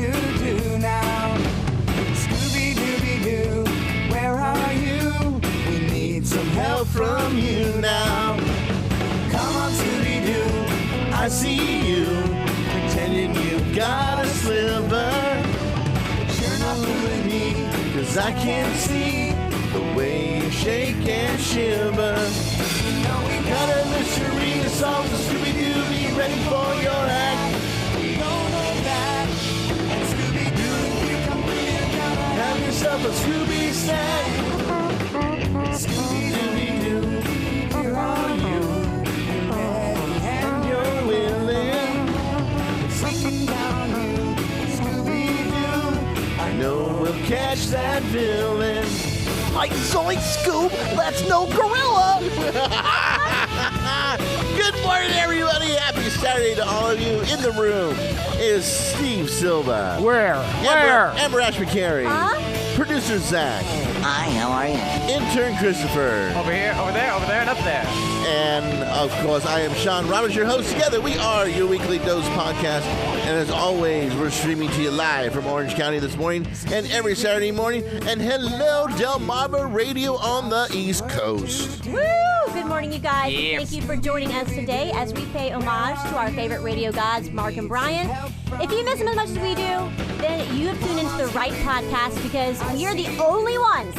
to do now. Scooby-Dooby-Doo, where are you? We need some help from you now. Come on, Scooby-Doo, I see you, pretending you've got a sliver. But you're not fooling me, 'cause I can't see the way you shake and shiver. You know we got a mystery to solve, the Scooby-Doo, be ready for your act. We don't know that. And Scooby-Doo, you come through, have yourself a Scooby snack. Scooby-Dooby-Doo, here are you. You're ready and you're willing. Sinking down you, Scooby-Doo. I know we'll catch that villain. Like Zoink Scoob, that's no gorilla! Good morning, everybody. Happy Saturday to all of you. In the room is Steve Silva. Where? Amber Ashby Carey. Producer Zach. Hi, how are you? Intern Christopher. Over here, over there, and up there. And, of course, I am Sean Roberts, your host. Together, we are your Weekly Dose podcast. And as always, we're streaming to you live from Orange County this morning and every Saturday morning. And hello, Delmarva Radio on the East Coast. Woo! Good morning, you guys. Yes. Thank you for joining us today as we pay homage to our favorite radio gods, Mark and Brian. If you miss them as much as we do, then you have tuned into the right podcast because we are the only ones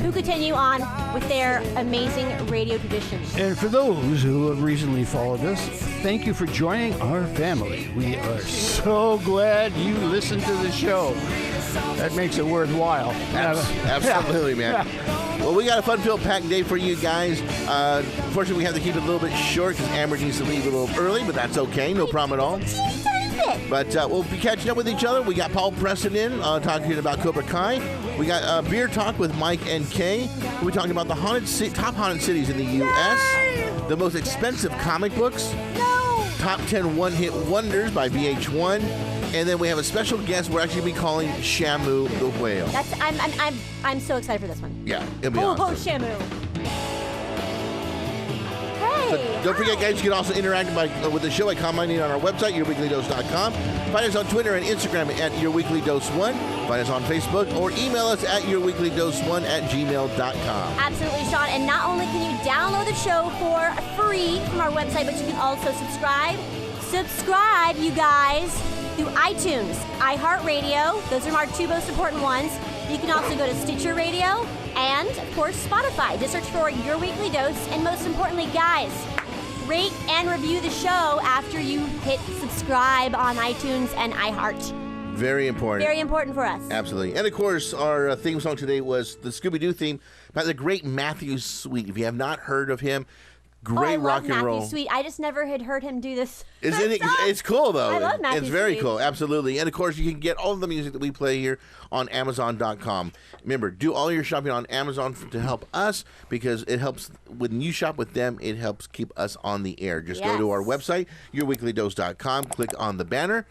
who continue on with their amazing radio traditions. And for those who have recently followed us, thank you for joining our family. We are so glad you listened to the show. That makes it worthwhile. Absolutely, man. Well, we got a fun-filled packed day for you guys. Unfortunately, we have to keep it a little bit short because Amber needs to leave a little early, but that's okay. No problem at all. But we'll be catching up with each other. We got Paul Preston in talking about Cobra Kai. We got Beer Talk with Mike and Kay. We're talking about the top haunted cities in the U.S., the most expensive comic books, top 10 one-hit wonders by VH1, and then we have a special guest we're actually be calling Shamu the Whale. I'm so excited for this one. Yeah, it'll be Oh, awesome. Shamu. So don't forget, guys, you can also interact with the show by commenting on our website, yourweeklydose.com. Find us on Twitter and Instagram at yourweeklydose1. Find us on Facebook or email us at yourweeklydose1@gmail.com. Absolutely, Sean. And not only can you download the show for free from our website, but you can also subscribe. Subscribe, you guys, through iTunes, iHeart Radio. Those are our two most important ones. You can also go to Stitcher Radio and, of course, Spotify. Just search for Your Weekly Dose. And most importantly, guys, rate and review the show after you hit subscribe on iTunes and iHeart. Very important. Very important for us. Absolutely. And, of course, our theme song today was the Scooby Doo theme by the great Matthew Sweet. If you have not heard of him, great rock and roll. Matthew Sweet. I just never had heard him do this. Isn't it? It's cool, though. I love Matthew It's very Sweet. cool. Absolutely. And, of course, you can get all of the music that we play here on Amazon.com. Remember, do all your shopping on Amazon to help us because it helps. When you shop with them, it helps keep us on the air. Just go to our website, yourweeklydose.com, click on the banner,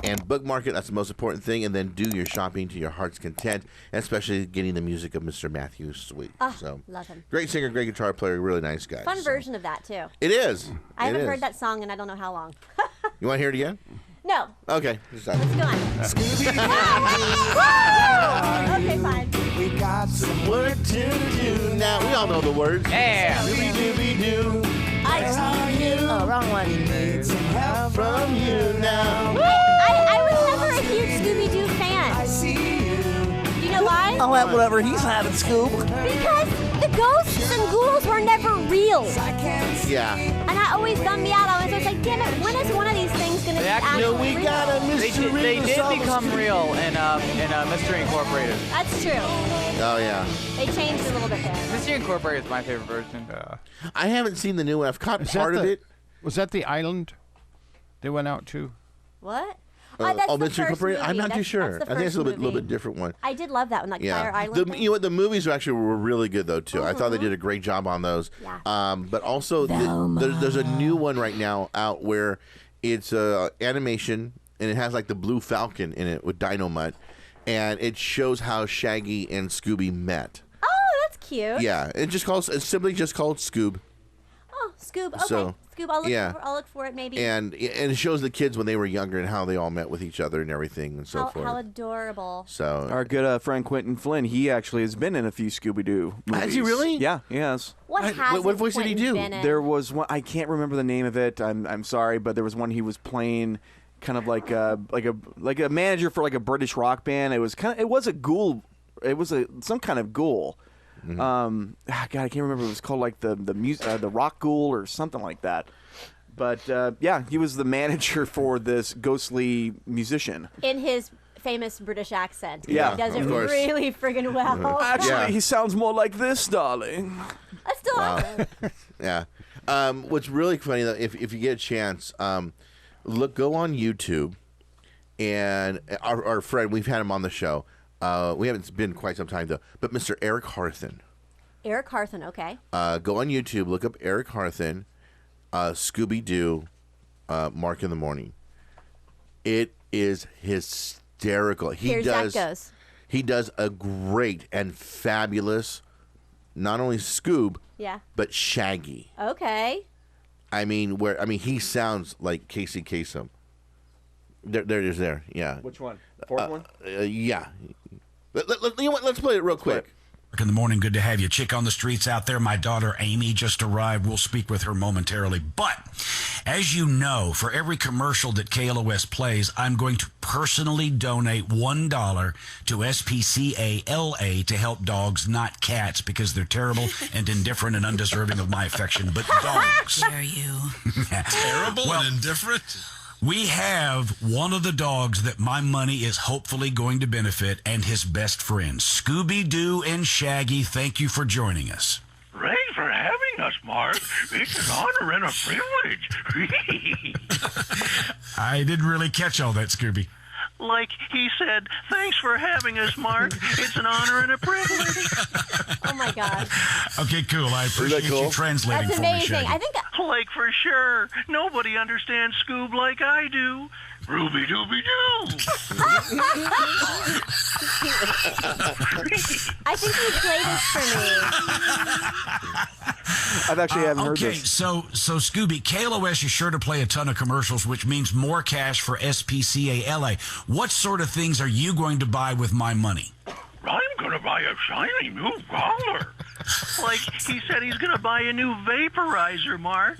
and bookmark it. That's the most important thing. And then do your shopping to your heart's content, especially getting the music of Mr. Matthew Sweet. Oh, love him. Great singer, great guitar player, really nice guy. Fun version of that, too. It is. I haven't heard that song in I don't know how long. You want to hear it again? No. Okay. Let's go on. Okay, fine. We got some work to do Now, we all know the words. Yeah. Scooby-Dooby-Doo. Oh, wrong one. Need some help from you now. I was never a huge Scooby Doo fan. I see you. Do you know why? I'll have whatever he's having, Scoob. Because the ghosts and ghouls were never real. I can't see. Yeah. And that always bummed me out. I was always like, damn it, when is one of these things going to be actually- actually We real? got a They mystery. did to solve. become real in Mystery Incorporated. That's true. Oh, yeah. They changed a little bit there. Mystery Incorporated is my favorite version. I haven't seen the new one. I've caught Is part that of it. Was that the island they went out to? What? Mystery That's the first Incorporated? movie. I'm not too sure. That's the I think it's a first little bit movie. different one. I did love that one, like Fire Yeah. Island. You know what? The movies actually were really good, though, too. I thought they did a great job on those. Yeah. But also, there's a new one right now out where it's animation, and it has, like, the Blue Falcon in it with Dynamite, and it shows how Shaggy and Scooby met. Oh, that's cute. Yeah. It's simply just called Scoob. Oh, Scoob. Okay, So, Scoob. I'll look. yeah. I'll look for it maybe. And it shows the kids when they were younger and how they all met with each other and everything and so forth. How adorable. So Our good friend Quentin Flynn, he actually has been in a few Scooby Doo movies. Has he really? Yeah, he has. What voice did he do? There was one, I can't remember the name of it. I'm sorry, but there was one he was playing kind of like a manager for like a British rock band. It was a ghoul. It was some kind of ghoul. Mm-hmm. God, I can't remember. It was called like the rock ghoul or something like that. But yeah, he was the manager for this ghostly musician. In his famous British accent. Yeah, He does of it course. really friggin' well. Actually, he sounds more like this, darling. That's still awesome. Yeah. What's really funny though, if you get a chance, go on YouTube, and our friend, we've had him on the show. We haven't been quite some time though, but Mr. Eric Harthen. Eric Harthen, okay. Go on YouTube, look up Eric Harthen, Scooby Doo, Mark in the Morning. It is hysterical. Here's that goes. He does a great and fabulous, not only Scoob, but Shaggy. Okay. I mean, he sounds like Casey Kasem. There it is. There, yeah. Which one? Fourth one? Yeah. You know what? Let's play it real quick. In the morning, good to have you. Chick on the streets out there. My daughter Amy just arrived. We'll speak with her momentarily. But as you know, for every commercial that KLOS plays, I'm going to personally donate $1 to SPCA-LA to help dogs, not cats, because they're terrible and indifferent and undeserving of my affection. But dogs. Dare you? Terrible and indifferent? We have one of the dogs that my money is hopefully going to benefit, and his best friend, Scooby-Doo and Shaggy. Thank you for joining us. Thanks for having us, Mark. It's an honor and a privilege. I didn't really catch all that, Scooby. Like he said, thanks for having us, Mark. It's an honor and a privilege. Oh, my God. Okay, cool. I appreciate you translating That's for me, amazing. Shaggy. I think... Like, for sure. Nobody understands Scoob like I do. Ruby dooby doo. I think you played this for me. I've actually haven't heard Okay, this. so Scooby, KLOS is sure to play a ton of commercials, which means more cash for SPCA-LA. What sort of things are you going to buy with my money? I'm gonna buy a shiny new collar. Like he said he's gonna buy a new vaporizer, Mark.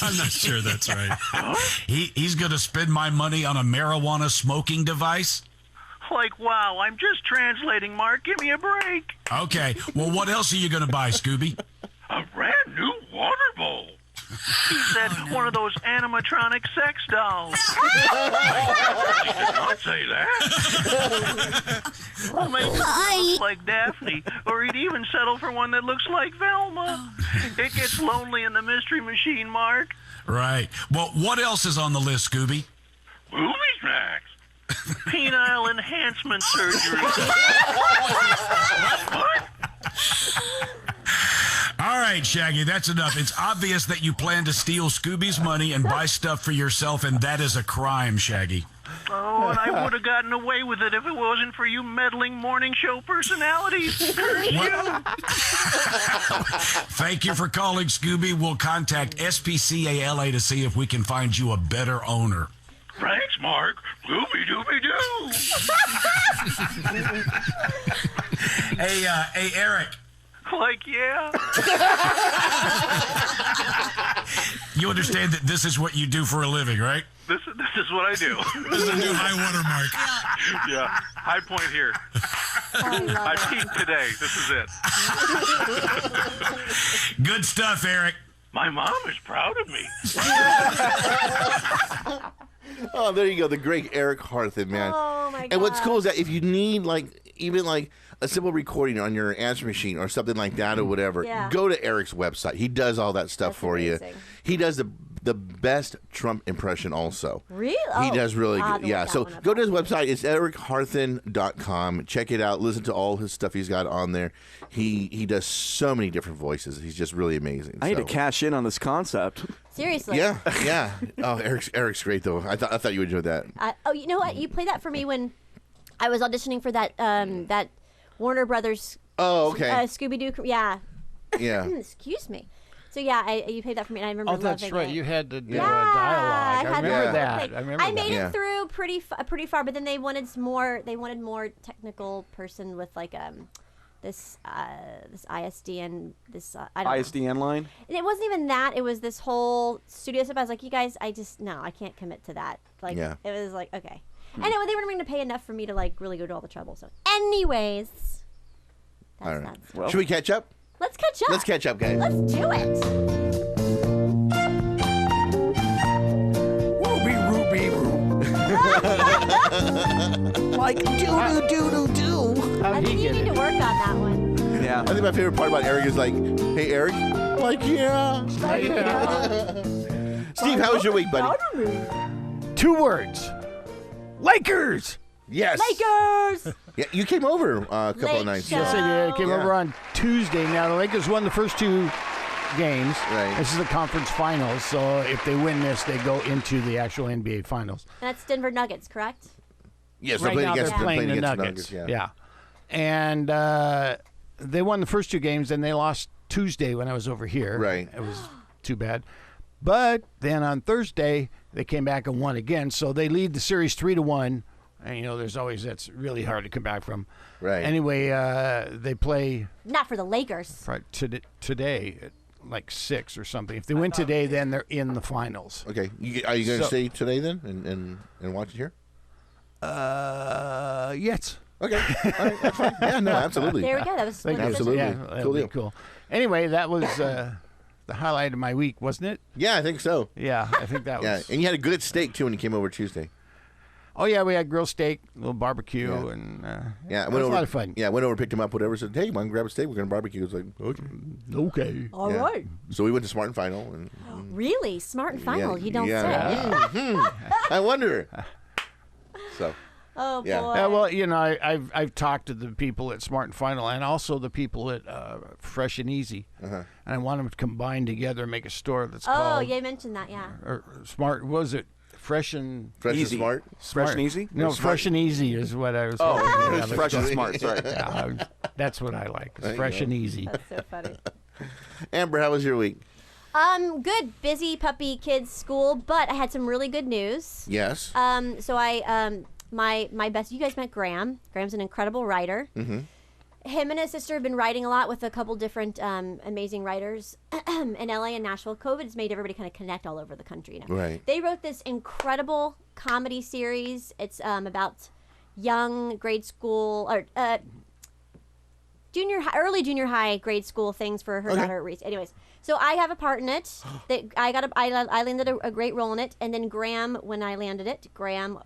I'm not sure that's right. Huh? He's going to spend my money on a marijuana smoking device? Like, wow, I'm just translating, Mark. Give me a break. Okay, well, what else are you going to buy, Scooby? A brand new water bowl. He said one of those animatronic sex dolls. I did not say that. Or maybe one looks like Daphne, or he'd even settle for one that looks like Velma. It gets lonely in the Mystery Machine, Mark. Right. Well, what else is on the list, Scooby? Movie snacks. Penile enhancement surgery. What? All right, Shaggy, that's enough. It's obvious that you plan to steal Scooby's money and buy stuff for yourself, and that is a crime, Shaggy. Oh, and I would have gotten away with it if it wasn't for you meddling morning show personalities. Thank you for calling, Scooby. We'll contact SPCA-LA to see if we can find you a better owner. Thanks, Mark. Dooby dooby doo. Hey, Eric. Like, yeah. You understand that this is what you do for a living, right? This is what I do. This is a new high water mark. Yeah, high point here. I peaked today. This is it. Good stuff, Eric. My mom is proud of me. Oh, there you go. The great Eric Harthen, man. Oh, my God. And what's cool is that if you need, even a simple recording on your answer machine or something like that or whatever, go to Eric's website. He does all that stuff for you. He does the best Trump impression also. Really? He does really good. Yeah, so go to his website. It's ericharthen.com. Check it out. Listen to all his stuff he's got on there. He does so many different voices. He's just really amazing. I need to cash in on this concept. Seriously. Yeah. Oh, Eric's great, though. I thought you would enjoy that. You know what? You played that for me when I was auditioning for that Warner Brothers Scooby-Doo. Yeah. Yeah. Excuse me. So yeah, you played that for me, and I remember loving it. Oh, that's right. You had to do a Yeah, dialogue. I remember that. I made it through pretty far, but then they wanted more. They wanted more technical person with like this ISDN ISDN line. And it wasn't even that. It was this whole studio stuff. I was like, you guys, I can't commit to that. Like, it was like, okay. And they weren't going to pay enough for me to like really go to all the trouble. So, anyways, all right. Well, should we catch up? Let's catch up. Let's catch up, guys. Let's do it. Ruby. Like do. I think you need to work on that one. Yeah. I think my favorite part about Eric is like, hey, Eric. Like, yeah. Steve, how was your week, buddy? 2 words. Lakers. Yes. Lakers. Yeah, you came over a couple of nights. Yes, I did. I came over on Tuesday. Now, the Lakers won the first 2 games. Right. This is the conference finals, so if they win this, they go into the actual NBA finals. That's Denver Nuggets, correct? Yes, right now they're playing the Nuggets. Yeah. And they won the first 2 games, and they lost Tuesday when I was over here. Right. It was too bad. But then on Thursday, they came back and won again, so they lead the series 3-1. And, there's always that's really hard to come back from. Right. Anyway, they play. Not for the Lakers. Right, today at like 6 or something. If they win today, then they're in the finals. Okay. Are you going to stay today then and watch it here? Yes. Okay. All right. That's fine. Yeah, no, absolutely. There we go. That was a absolutely. Yeah, Cool deal. Cool. Anyway, that was the highlight of my week, wasn't it? Yeah, I think so. Yeah, I think that was. Yeah, and you had a good steak too when you came over Tuesday. Oh yeah, we had grilled steak, a little barbecue, and it was a lot of fun. Yeah, I went over, picked him up, whatever. Said, "Hey, man, grab a steak. We're gonna barbecue." It's like, okay, all right. So we went to Smart and Final. And really, Smart and Final? You don't say. I wonder. So. Oh boy. Yeah, well, I've talked to the people at Smart and Final, and also the people at Fresh and Easy, and I want them to combine together and make a store that's called. Oh, you mentioned that, yeah. Or Smart, what was it? Fresh and Easy. Smart? Fresh and Easy? No, Fresh and Easy is what I was. Oh, it's Fresh and Smart. Sorry. Yeah, that's what I like. It's Fresh and Easy. That's so funny. Amber, how was your week? Good. Busy puppy kids school, but I had some really good news. Yes. So I my best. You guys met Graham. Graham's an incredible writer. Mm-hmm. Him and his sister have been writing a lot with a couple different amazing writers in LA and Nashville. COVID has made everybody kind of connect all over the country. Right. They wrote this incredible comedy series. It's about young grade school or early junior high grade school things for her daughter Reese. Anyways, so I have a part in it. That I landed a great role in it, and then Graham, when I landed it, Graham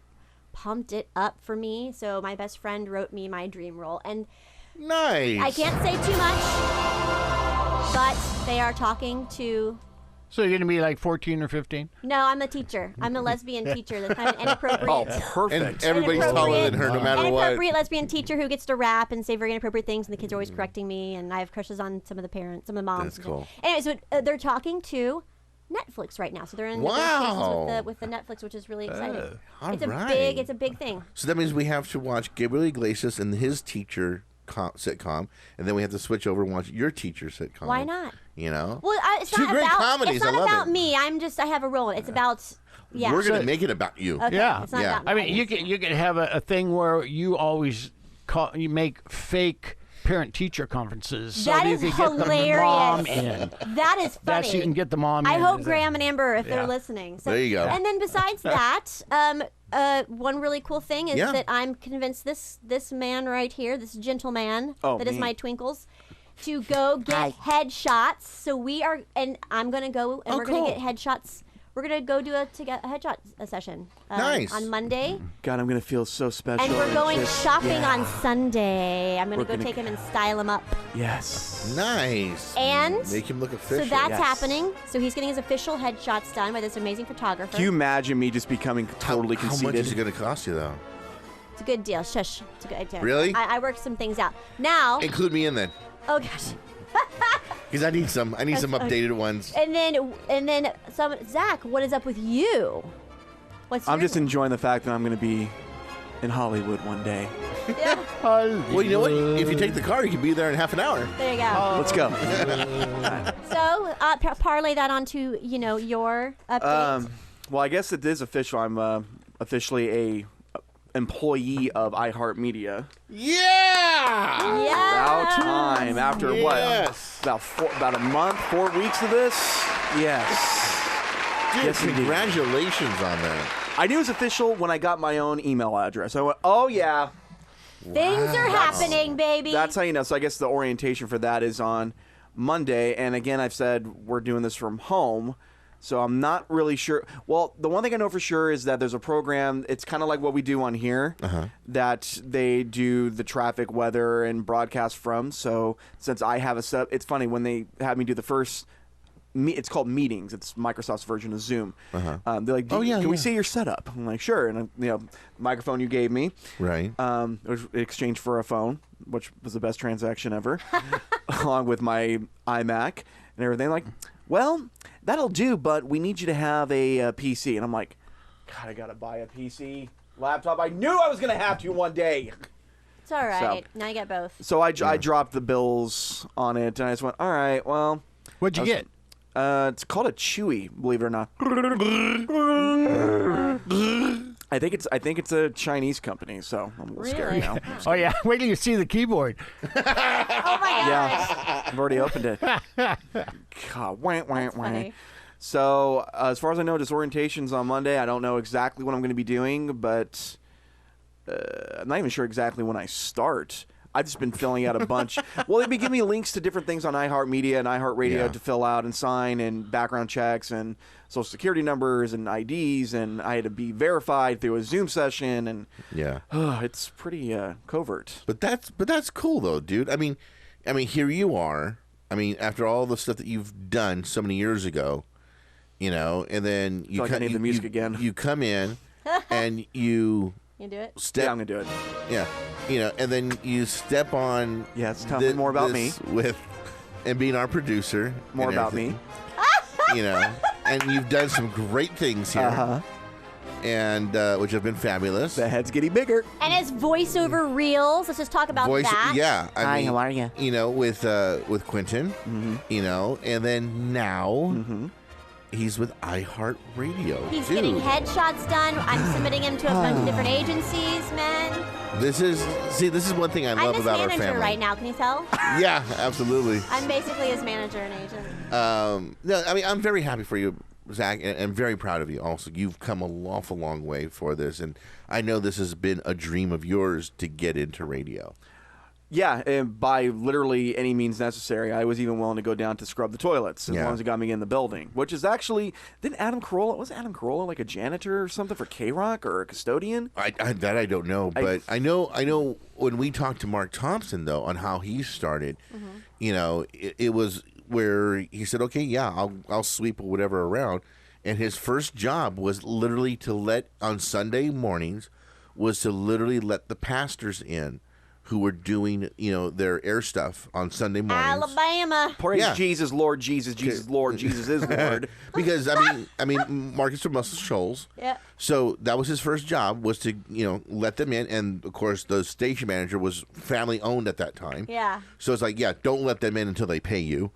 pumped it up for me. So my best friend wrote me my dream role, and nice. I can't say too much, but they are talking to. So you're going to be like 14 or 15? No, I'm a teacher. I'm a lesbian teacher that's kind of inappropriate. Oh, perfect. And everybody's taller than her no matter what. Inappropriate lesbian teacher who gets to rap and say very inappropriate things, and the kids are always correcting me, and I have crushes on some of the parents, some of the moms. That's cool. Anyway, so they're talking to Netflix right now. So they're in negotiations with the Netflix, which is really exciting. It's a big thing. So that means we have to watch Gabriel Iglesias and his teacher sitcom, and then we have to switch over and watch your teacher sitcom. Why not? Well, it's not great about comedies. It's not I love about it. me. I have a role. It's about. Yeah. We're gonna make it about you. Okay. Yeah. It's not about me. I mean, you could have a thing where you always you make fake parent-teacher conferences so that you is can get the mom in. That is funny. That's you can get the mom in. I hope Graham and Amber, if they're listening. So, there you go. And then besides that, one really cool thing is that I'm convinced this man right here, this gentleman is my Twinkles, to go get headshots. So I'm going to go and we're going to get headshots. We're going to go do a headshot session on Monday. God, I'm going to feel so special. And we're going shopping on Sunday. I'm going to go take him and style him up. Yes. Nice. And make him look official. So that's happening. So he's getting his official headshots done by this amazing photographer. Can you imagine me just becoming totally conceited? How much is it going to cost you, though? It's a good deal. Shush. It's a good deal. Really? I worked some things out. Now. Include me in then. Oh, gosh. Because I need some updated ones. And then Zach, what is up with you? I'm just enjoying the fact that I'm going to be in Hollywood one day. Yeah. Well, you know what? If you take the car, you can be there in half an hour. There you go. Let's go. So, parlay that onto, your updates. Well, I guess it is official. I'm officially a employee of iHeart Media. Yeah! About time. After Yes. what? About a month, 4 weeks of this? Yes. Dude, Yes, indeed. congratulations on that. I knew it was official when I got my own email address. I went, oh, yeah. Things are happening, baby. That's how you know. So I guess the orientation for that is on Monday. And again, I've said we're doing this from home. So I'm not really sure. Well, the one thing I know for sure is that there's a program. It's kind of like what we do on here, that they do the traffic, weather, and broadcast from. So since I have a set, it's funny when they had me do the first. It's called Meetings. It's Microsoft's version of Zoom. They're like, can we see your setup? I'm like, sure. And microphone you gave me, right? It was in exchange for a phone, which was the best transaction ever, along with my iMac and everything. Like, well, that'll do, but we need you to have a PC. And I'm like, God, I gotta buy a PC laptop. I knew I was gonna have to one day. It's all right. Now you get both. So I dropped the bills on it, and I just went, all right, well. What'd you get? It's called a Chewy, believe it or not. I think it's a Chinese company, so I'm a little scared now. Oh yeah, wait till you see the keyboard. Oh my gosh. Yeah, I've already opened it. God, wah. Funny. So as far as I know, just orientation's on Monday. I don't know exactly what I'm going to be doing, but I'm not even sure exactly when I start. I've just been filling out a bunch. Well, they've been giving me links to different things on iHeart Media and iHeart Radio to fill out and sign, and background checks and social security numbers and IDs, and I had to be verified through a Zoom session, and it's pretty covert. But that's cool though, dude. I mean, here you are. I mean, after all the stuff that you've done so many years ago, and then you I need the music again. You come in and you. You do it? Yeah, I'm gonna do it. Yeah, and then you step on. Yeah, it's telling me more about me and being our producer. More about me. And you've done some great things here. And which have been fabulous. The head's getting bigger. And his voiceover reels. Let's just talk about that. Yeah. Hi, how are you? With Quentin. And then now. He's with iHeart Radio. He's getting headshots done. I'm submitting him to a bunch of different agencies, man. This is one thing I love about our family. I'm his manager right now. Can you tell? Yeah, absolutely. I'm basically his manager and agent. No, I mean, I'm very happy for you, Zach, and very proud of you. Also, you've come an awful long way for this, and I know this has been a dream of yours to get into radio. Yeah, and by literally any means necessary. I was even willing to go down to scrub the toilets as long as it got me in the building. Which is actually, was Adam Carolla like a janitor or something for K-Rock or a custodian? I don't know, but I know when we talked to Mark Thompson though on how he started, it was where he said, okay, yeah, I'll sweep whatever around, and his first job was literally on Sunday mornings was to literally let the pastors in who were doing, their air stuff on Sunday mornings. Alabama. Praise Jesus, Lord Jesus, Jesus Lord, Jesus is Lord. Because I mean, Marcus from Muscle Shoals. Yeah. So that was his first job, was to let them in, and of course the station manager was family owned at that time. Yeah. So it's like, don't let them in until they pay you.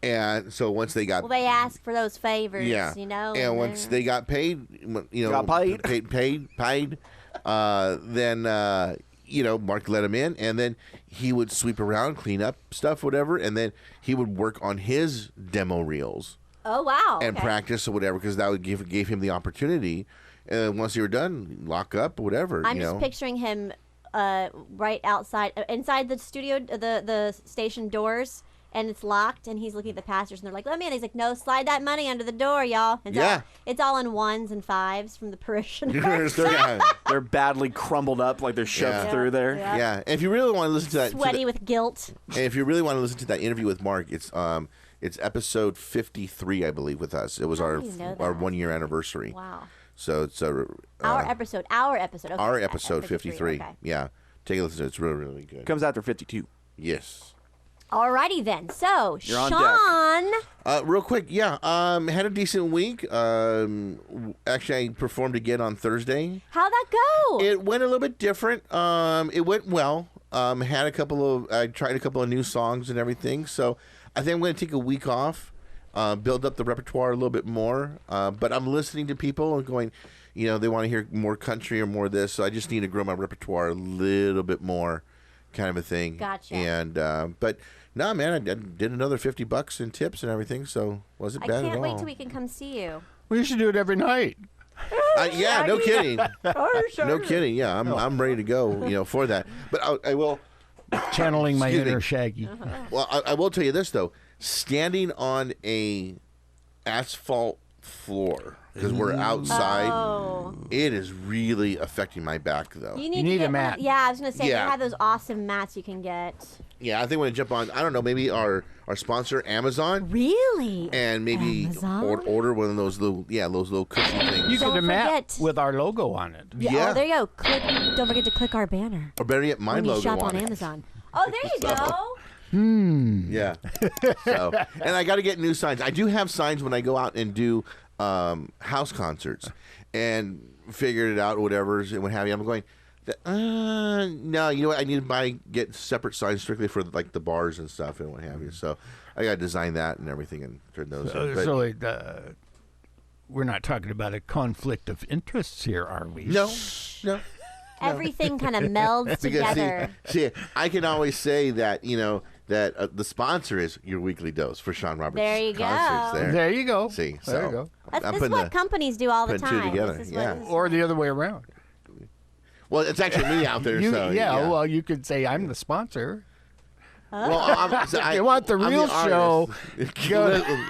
And so once they got, they ask for those favors. And once they got paid, paid, then. Mark let him in, and then he would sweep around, clean up stuff, whatever, and then he would work on his demo reels. Oh, wow. And practice or whatever, because that would gave him the opportunity. And then once you were done, lock up, whatever. I'm just picturing him right outside, inside the studio, the station doors, and it's locked, and he's looking at the pastors, and they're like, let me in. He's like, no, slide that money under the door, y'all. It's all in ones and fives from the parishioners. They're badly crumbled up, like they're shoved through there. Yeah. And if you really want to listen to that, sweaty with guilt. And if you really want to listen to that interview with Mark, it's episode 53, I believe, with us. It was our 1 year anniversary. Wow. So it's our episode. Okay. Our episode 53. Okay. Yeah. Take a listen to it. It's really, really good. Comes after 52. Yes. Alrighty then. So, You're on Sean. Real quick, yeah. Had a decent week. Actually, I performed again on Thursday. How'd that go? It went a little bit different. It went well. I tried a couple of new songs and everything. So I think I'm going to take a week off, build up the repertoire a little bit more. But I'm listening to people and going, they want to hear more country or more of this. So I just need to grow my repertoire a little bit more, kind of a thing. Gotcha. And but no, man, I did another $50 in tips and everything. So wasn't bad at all. I can't wait till we can come see you. We should do it every night. Yeah, no kidding. No kidding. Yeah, I'm ready to go. For that. But I will. Channeling my inner Shaggy. Well, I will tell you this though: standing on a asphalt floor because we're outside, it is really affecting my back though. You need a mat. Yeah, I was gonna say they have those awesome mats you can get. Yeah, I think when I jump on, I don't know, maybe our sponsor Amazon. Really? And maybe order one of those little cushy things. You get a mat with our logo on it. Yeah. Oh, there you go. Don't forget to click our banner. Or better yet, my when logo you shop on it. Amazon. Oh, there you go. Yeah. So, and I got to get new signs. I do have signs when I go out and do house concerts, and figured it out, whatever, and what have you. I'm going, no, you know what? I need to get separate signs strictly for like the bars and stuff and what have you. So I got to design that and everything and turn those in. So we're not talking about a conflict of interests here, are we? No. Everything kind of melds together. See, I can always say that, that the sponsor is Your Weekly Dose for Sean Roberts. There you go. There you go. See, there you go. This is what companies do all the time. Two together. Or the other way around. Well, it's actually me out there. Well, you could say I'm the sponsor. Well, if you want the real show,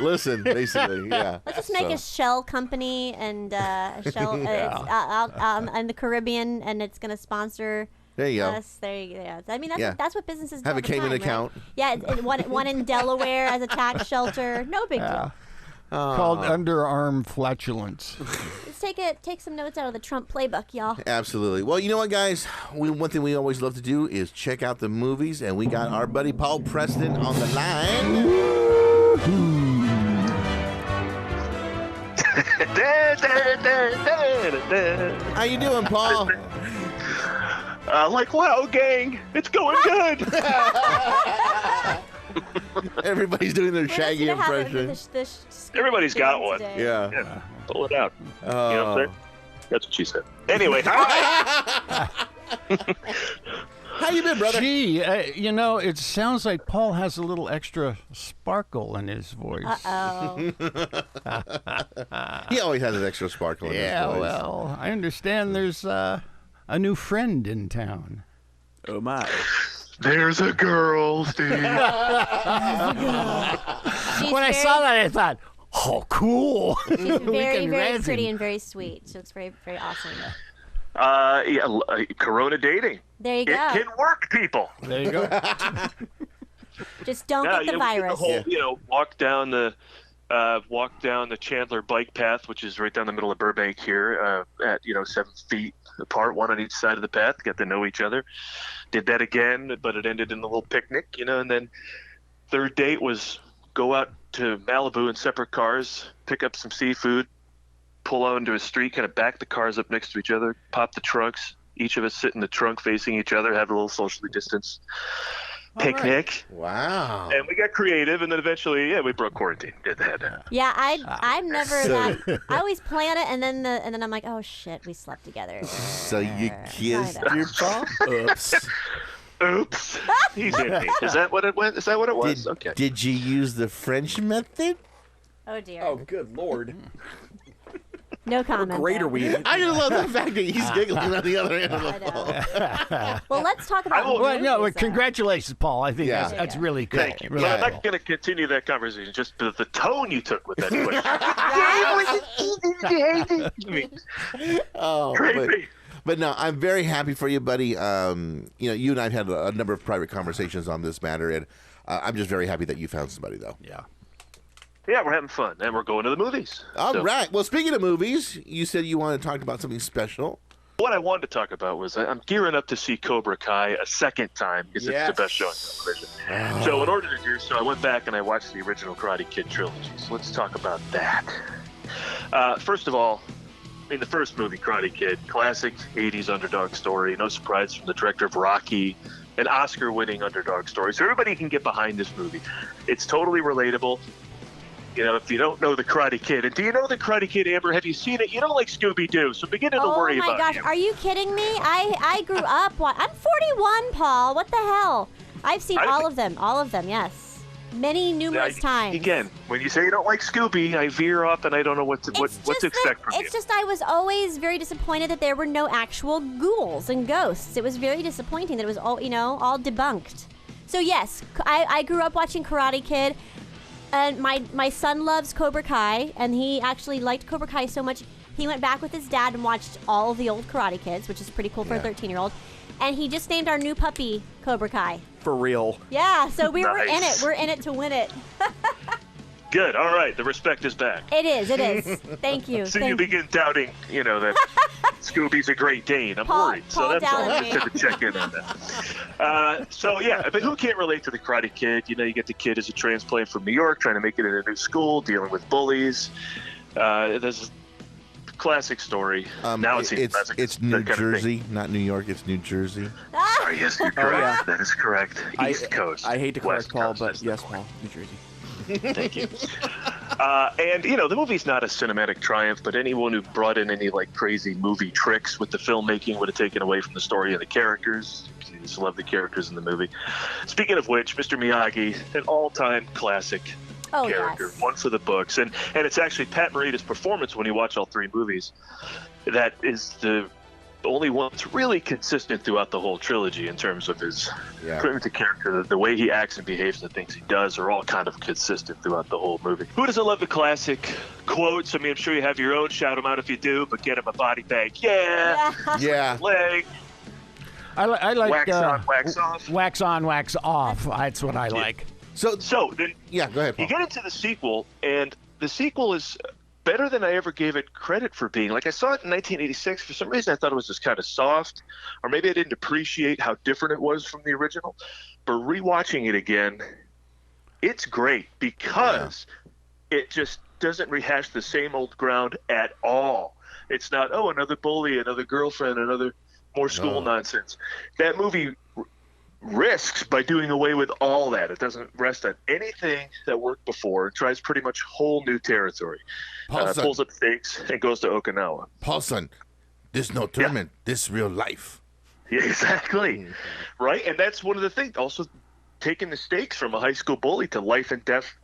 listen, basically, yeah. Let's just make a shell company and a shell in the Caribbean, and it's going to sponsor there you us. There you go. I mean, that's what businesses do. Have a Cayman account. Right? Yeah, one in Delaware as a tax shelter. No big deal. Called underarm flatulence. Let's take some notes out of the Trump playbook, y'all. Absolutely. Well, you know what, guys? One thing we always love to do is check out the movies, and we got our buddy Paul Preston on the line. How you doing, Paul? Like, wow, gang, it's going good. Everybody's doing their Shaggy impression. Everybody's got one. Yeah. Pull it out. You know what I'm saying? That's what she said. Anyway, hi. How you been, brother? Gee, it sounds like Paul has a little extra sparkle in his voice. Uh-oh. He always has an extra sparkle in his voice. Yeah, well, I understand there's a new friend in town. Oh, my. There's a girl, Steve. When I saw that, I thought, oh, cool. She's very, very pretty and very sweet. She looks very, very awesome. Corona dating. There you go. It can work, people. There you go. Just don't get the virus. The whole, walk down the Chandler bike path, which is right down the middle of Burbank here, at 7 feet apart, one on each side of the path. Get to know each other. Did that again, but it ended in a little picnic, and then third date was go out to Malibu in separate cars, pick up some seafood, pull out into a street, kind of back the cars up next to each other, pop the trunks, each of us sit in the trunk facing each other, have a little socially distanced picnic. Right. Wow. And we got creative, and then eventually, we broke quarantine. Did that. Yeah, I'm never that. I always plan it, and then I'm like, oh shit, we slept together. So you kissed your Paul? Oops. He's in me. Is that what it went? Is that what it was? Okay. Did you use the French method? Oh dear. Oh, good Lord. No comment. What grade are we in? I just love the fact that he's giggling on the other end of the phone. Well, let's talk about congratulations, Paul. I think that's really good. Thank you. Really I'm not going to continue that conversation, just the tone you took with that question. Creepy. But no, I'm very happy for you, buddy. You and I have had a number of private conversations on this matter, and I'm just very happy that you found somebody, though. Yeah. Yeah, we're having fun, and we're going to the movies. All right. Well, speaking of movies, you said you wanted to talk about something special. What I wanted to talk about was I'm gearing up to see Cobra Kai a second time because it's the best show on television. So in order to do so, I went back and I watched the original Karate Kid trilogy. So let's talk about that. First of all, the first movie, Karate Kid, classic 80s underdog story. No surprise from the director of Rocky, an Oscar-winning underdog story. So everybody can get behind this movie. It's totally relatable. If you don't know the Karate Kid, and do you know the Karate Kid, Amber? Have you seen it? You don't like Scooby Doo, so beginning to worry about it. Oh my gosh, are you kidding me? I grew up. I'm 41, Paul. What the hell? I've seen all of them, yes. Numerous times. Again, when you say you don't like Scooby, I veer off and I don't know what to expect from you. It's just I was always very disappointed that there were no actual ghouls and ghosts. It was very disappointing that it was all debunked. So yes, I grew up watching Karate Kid, and my son loves Cobra Kai, and he actually liked Cobra Kai so much he went back with his dad and watched all of the old Karate Kids, which is pretty cool for a 13-year-old. And he just named our new puppy Cobra Kai. For real. Yeah, so we're in it. We're in it to win it. Good. All right. The respect is back. It is. Thank you. So you begin doubting, that Scooby's a Great Dane. I'm worried. So that's all. I just had to check in on that. But who can't relate to the Karate Kid? You get the kid as a transplant from New York, trying to make it in a new school, dealing with bullies. There's classic story. Now it's New Jersey, not New York. It's New Jersey. Sorry, yes, you're correct. That is correct. East Coast. I hate to correct Paul, but yes, Paul, New Jersey. Thank you. And the movie's not a cinematic triumph, but anyone who brought in any crazy movie tricks with the filmmaking would have taken away from the story and the characters. You just love the characters in the movie. Speaking of which, Mr. Miyagi, an all-time classic. Character, one for the books, and it's actually Pat Morita's performance when you watch all three movies that is the only one that's really consistent throughout the whole trilogy in terms of his commitment to character. The way he acts and behaves, the things he does are all kind of consistent throughout the whole movie. Who doesn't love the classic quotes? I'm sure you have your own. Shout them out if you do, but get him a body bag. Yeah. Leg. I like wax on, wax off. Wax on, wax off. That's what I like. So then, go ahead, Paul. You get into the sequel, and the sequel is better than I ever gave it credit for being. I saw it in 1986. For some reason, I thought it was just kind of soft, or maybe I didn't appreciate how different it was from the original. But rewatching it again, it's great because it just doesn't rehash the same old ground at all. It's not, another bully, another girlfriend, another more school nonsense. That movie risks by doing away with all that. It doesn't rest on anything that worked before. It tries pretty much whole new territory. Pulls up stakes and goes to Okinawa. Paulson, this no tournament, this real life. Yeah, exactly. Right? And that's one of the things. Also taking the stakes from a high school bully to life and death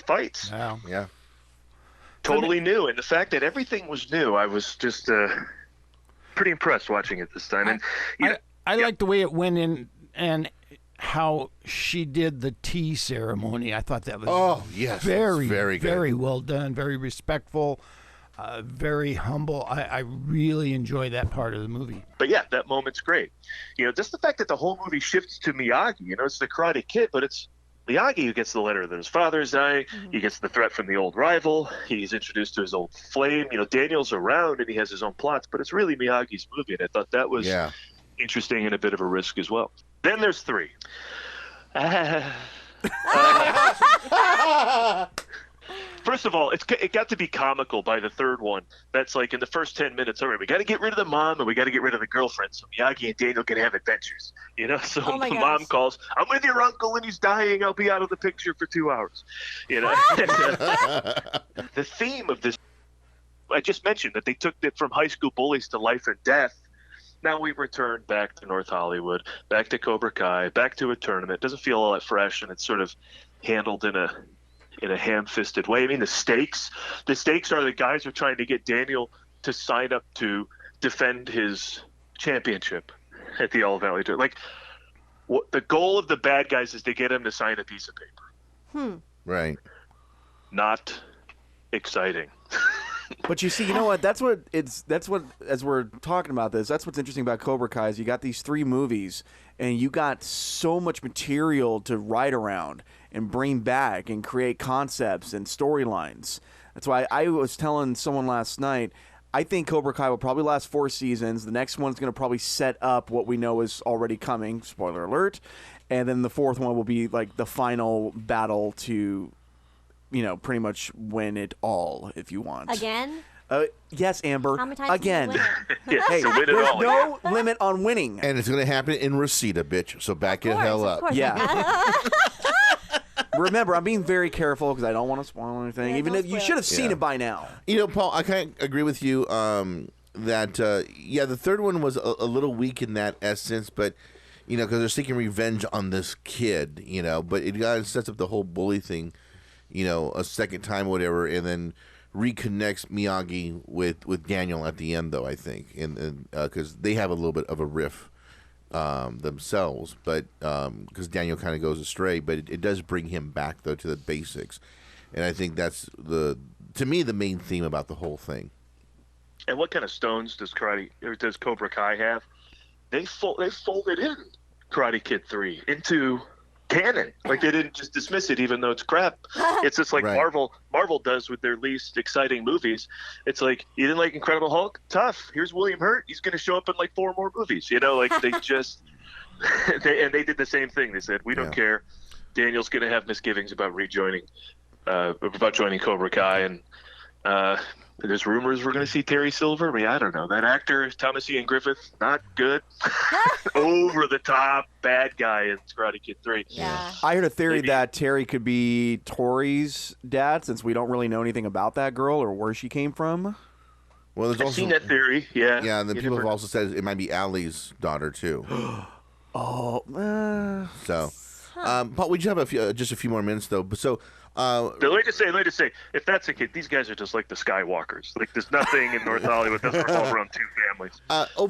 fights. Wow. Yeah. Totally new. And the fact that everything was new, I was just pretty impressed watching it this time. And I like the way it went in and how she did the tea ceremony. I thought that was very good. Very well done, very respectful, very humble. I really enjoy that part of the movie. But yeah, that moment's great. Just the fact that the whole movie shifts to Miyagi. It's the Karate Kid, but it's Miyagi who gets the letter that his father's dying. He gets the threat from the old rival. He's introduced to his old flame. Daniel's around and he has his own plots, but it's really Miyagi's movie. And I thought that was interesting and a bit of a risk as well. Then there's 3. First of all, it got to be comical by the third one. That's in the first 10 minutes, all right, we got to get rid of the mom and we got to get rid of the girlfriend so Miyagi and Daniel can have adventures. So the mom calls, I'm with your uncle and he's dying. I'll be out of the picture for 2 hours. The theme of this, I just mentioned that they took it from high school bullies to life and death. Now we return back to North Hollywood, back to Cobra Kai, back to a tournament. It doesn't feel all that fresh, and it's sort of handled in a ham-fisted way. The stakes are the guys who are trying to get Daniel to sign up to defend his championship at the All Valley Tournament. The goal of the bad guys is to get him to sign a piece of paper. Right. Not exciting. But you see, you know what? That's what as we're talking about this, that's what's interesting about Cobra Kai is you got these 3 movies and you got so much material to write around and bring back and create concepts and storylines. That's why I was telling someone last night, I think Cobra Kai will probably last 4 seasons. The next one's going to probably set up what we know is already coming. Spoiler alert. And then the 4th one will be like the final battle to, pretty much win it all, if you want. Again? Yes, Amber. How many times again? Can you win it? Hey, so win it there's all no limit on winning. And it's going to happen in Reseda, bitch. So back it hell up. Yeah. Remember, I'm being very careful because I don't want to spoil anything. Yeah, even don't if you spoil should have it. seen it by now. Paul, I kind of agree with you that, the third one was a little weak in that essence, but, because they're seeking revenge on this kid, but it sets up the whole bully thing, a second time, whatever, and then reconnects Miyagi with Daniel at the end, though, I think, and because they have a little bit of a riff themselves, but because Daniel kind of goes astray, but it does bring him back, though, to the basics, and I think that's to me the main theme about the whole thing. And what kind of stones does Cobra Kai have? They folded in Karate Kid 3 into canon. Like, they didn't just dismiss it even though it's crap. It's just like Right. Marvel does with their least exciting movies. It's like, you didn't like Incredible Hulk? Tough. Here's William Hurt. He's going to show up in like 4 more movies. Like they just they did the same thing. They said, we don't care. Daniel's going to have misgivings about joining Cobra Kai, and there's rumors we're going to see Terry Silver. I mean, I don't know. That actor, Thomas Ian Griffith, not good. Over the top, bad guy in Karate Kid 3. Yeah. I heard a theory that Terry could be Tori's dad, since we don't really know anything about that girl or where she came from. Well, there's I've also seen that theory, yeah. Yeah, and then people have also said it might be Allie's daughter too. So, Paul, we just have just a few more minutes though. So, Let me just say, if that's the case, these guys are just like the Skywalkers. Like, there's nothing in North Hollywood that's revolved around 2 families.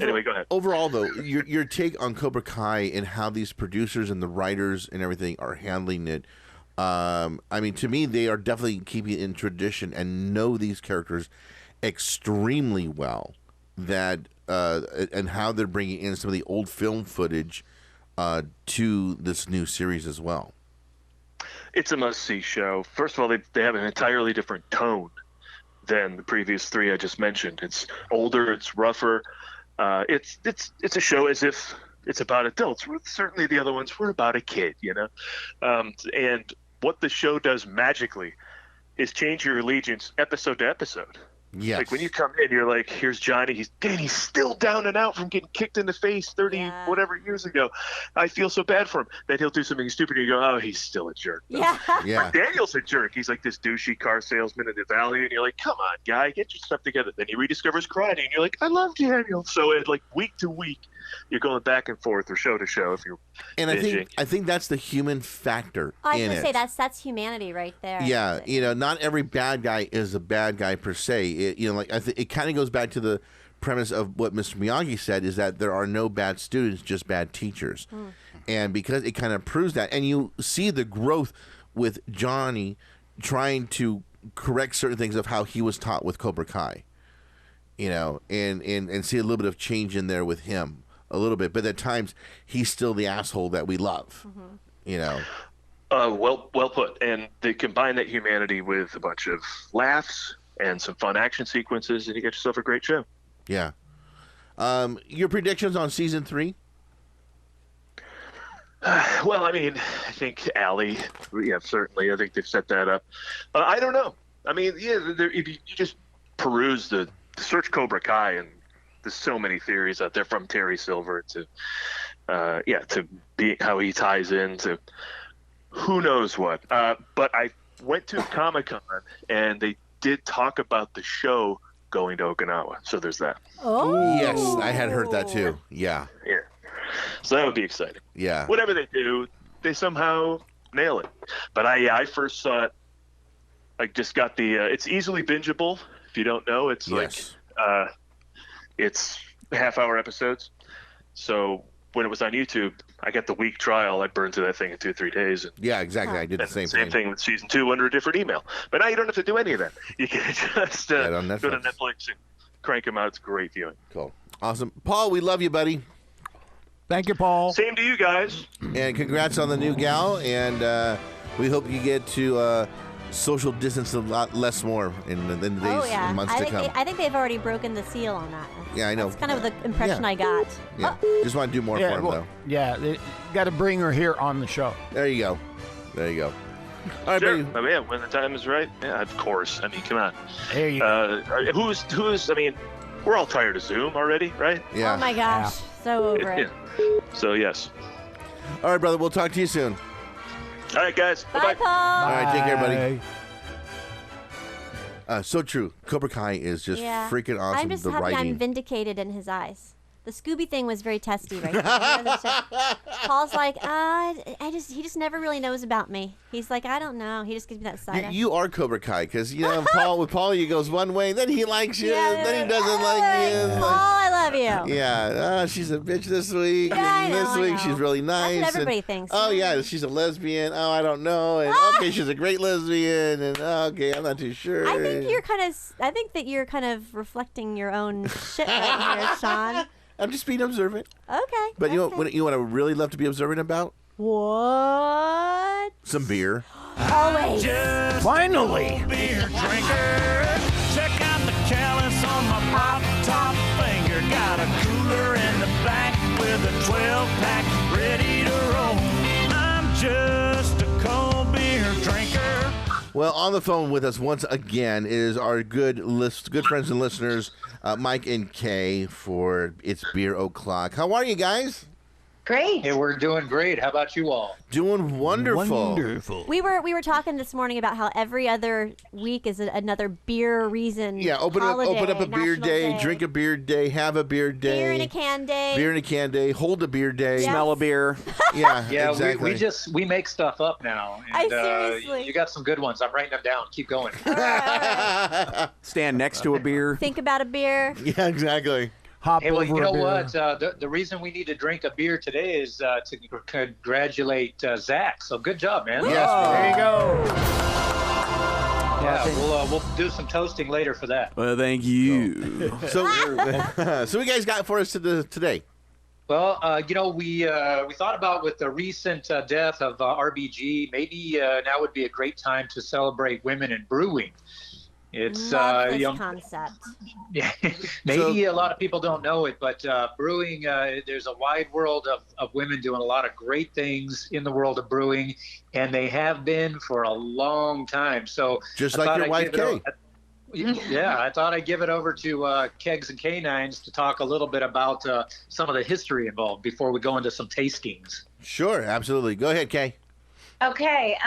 Anyway, go ahead. Overall, though, your take on Cobra Kai and how these producers and the writers and everything are handling it. I mean, to me, they are definitely keeping it in tradition and know these characters extremely well. That and how they're bringing in some of the old film footage to this new series as well. It's a must-see show. First of all, they have an entirely different tone than the previous 3 I just mentioned. It's older, it's rougher. It's a show as if it's about adults. Certainly the other ones were about a kid, and what the show does magically is change your allegiance episode to episode. Yes. Like, when you come in, you're like, here's Johnny. He's still down and out from getting kicked in the face 30 whatever years ago. I feel so bad for him. Then he'll do something stupid and you go, oh, he's still a jerk. Yeah. Yeah. Daniel's a jerk. He's like this douchey car salesman in the valley, and you're like, come on, guy, get your stuff together. Then he rediscovers karate, and you're like, I love Daniel. So it's like week to week, you're going back and forth or show to show if you're And binging. I think that's the human factor I was in going it. to say, that's humanity right there. Yeah, not every bad guy is a bad guy per se. It kind of goes back to the premise of what Mr. Miyagi said, is that there are no bad students, just bad teachers. And because it kind of proves that, and you see the growth with Johnny trying to correct certain things of how he was taught with Cobra Kai, and see a little bit of change in there with him. A little bit, but at times he's still the asshole that we love. Well put. And they combine that humanity with a bunch of laughs and some fun action sequences, and you get yourself a great show. Yeah. Your predictions on season 3? Well, I mean, I think Allie, certainly. I think they've set that up. I don't know. I mean, if you just peruse the search Cobra Kai, and there's so many theories out there, from Terry Silver to be how he ties into who knows what. But I went to Comic-Con, and they did talk about the show going to Okinawa. So there's that. Oh. Yes, I had heard that too. Yeah. Yeah. So that would be exciting. Yeah. Whatever they do, they somehow nail it. But I first saw it. I just got the. It's easily bingeable. If you don't know, it's it's half-hour episodes. So when it was on YouTube, I got the week trial. I burned through that thing in 2-3 days. Yeah, exactly. I did the same thing. Same thing with season 2 under a different email. But now you don't have to do any of that. You can just go to Netflix and crank them out. It's great viewing. Cool. Awesome. Paul, we love you, buddy. Thank you, Paul. Same to you guys. And congrats on the new gal. And we hope you get to social distance a lot less more in the days and months to come. I think they've already broken the seal on that. Yeah, I know. That's kind of the impression I got. Yeah, just want to do more for him, though. Yeah, they got to bring her here on the show. There you go. All right, Sure. buddy. Yeah, when the time is right. Yeah, of course. I mean, come on. There you go. Who's? I mean, we're all tired of Zoom already, right? Yeah. Oh my gosh, so over it. So yes. All right, brother. We'll talk to you soon. All right, guys. Bye, Paul. All right, take care, buddy. So true. Cobra Kai is just freaking awesome. I'm just the happy writing. I'm vindicated in his eyes. The Scooby thing was very testy right now. Paul's like, he just never really knows about me. He's like, I don't know. He just gives me that side eye. You are Cobra Kai because with Paul he goes one way, then he likes you, then he doesn't like you. Paul, I love you. Yeah, she's a bitch this week. Yeah, and this week she's really nice. That's what everybody thinks. Oh yeah, she's a lesbian. Oh, I don't know. And okay, she's a great lesbian. And okay, I'm not too sure. I think that you're kind of reflecting your own shit right here, Sean. I'm just being observant. Okay. But you know what I really love to be observant about? What? Some beer. Always. Finally. Beer drinker. Check out the callus on my pop top finger. Got a cooler in the back with a 12-pack ready to roll. I'm just a cold beer drinker. Well, on the phone with us once again is our good friends and listeners, Mike and Kay, for It's Beer O'Clock. How are you guys? Great. Hey, we're doing great. How about you all? Doing wonderful. We were talking this morning about how every other week is another beer reason. Yeah, open up a beer day, drink a beer day, have a beer day. Beer in a can day. Beer in a can day, hold a beer day. Yes. Smell a beer. Yeah, exactly. we make stuff up now. And, seriously. you got some good ones. I'm writing them down. Keep going. All right. Stand next to a beer. Think about a beer. Yeah, exactly. Hey, well, you know what? The reason we need to drink a beer today is to congratulate Zach. So good job, man. Yes, there you go. Yeah, we'll do some toasting later for that. Well, thank you. So what you guys got for us today? Well, we thought about with the recent death of RBG, maybe now would be a great time to celebrate women in brewing. It's Love this concept. Yeah, maybe a lot of people don't know it, but brewing, there's a wide world of women doing a lot of great things in the world of brewing, and they have been for a long time. So just like your wife, Kay. Yeah, I thought I'd give it over to Kegs and Canines to talk a little bit about some of the history involved before we go into some tastings. Sure, absolutely. Go ahead, Kay. Okay,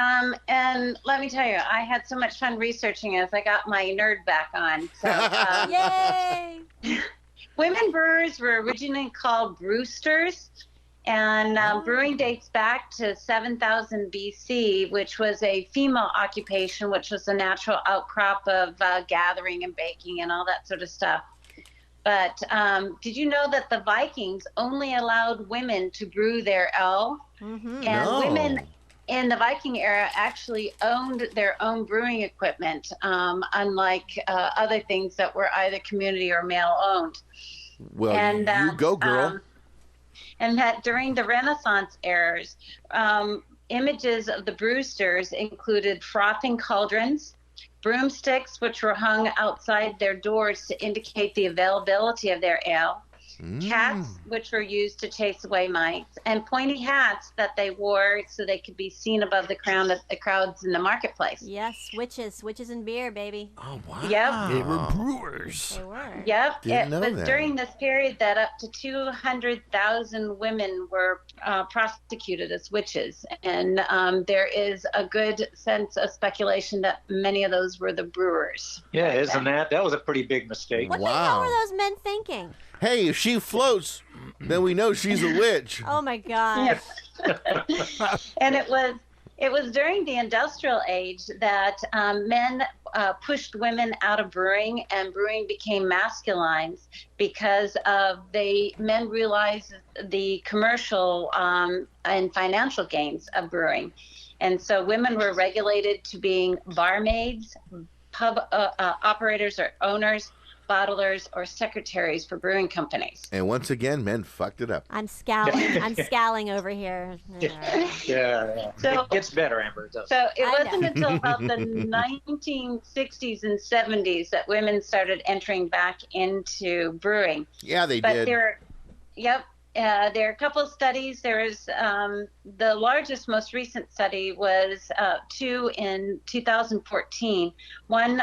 and let me tell you, I had so much fun researching as I got my nerd back on. So, Yay! Women brewers were originally called brewsters, and brewing dates back to 7000 BC, which was a female occupation, which was a natural outcrop of gathering and baking and all that sort of stuff. But did you know that the Vikings only allowed women to brew their ale? Mm-hmm. And women in the Viking era actually owned their own brewing equipment, unlike other things that were either community or male owned. Well, you go, girl. And that during the Renaissance eras, images of the brewsters included frothing cauldrons, broomsticks, which were hung outside their doors to indicate the availability of their ale, cats, which were used to chase away mice, and pointy hats that they wore so they could be seen above the crowds in the marketplace. Yes, witches and beer, baby. Oh, wow. Yep. They were brewers. They were. Yep. Didn't know it was that. during this period that up to 200,000 women were prosecuted as witches. And there is a good sense of speculation that many of those were the brewers. Yeah, isn't that was a pretty big mistake. What the hell were those men thinking? Hey, if she floats, then we know she's a witch. Oh my God. And it was during the industrial age that men pushed women out of brewing, and brewing became masculine because men realized the commercial and financial gains of brewing. And so women were regulated to being barmaids, pub operators or owners, bottlers, or secretaries for brewing companies. And once again, men fucked it up. I'm scowling. I'm scowling over here. Yeah. So, it gets better, Amber. It does. So it wasn't until about the 1960s and 70s that women started entering back into brewing. Yeah, they but did. There are a couple of studies. There is the largest, most recent study was two in 2014. One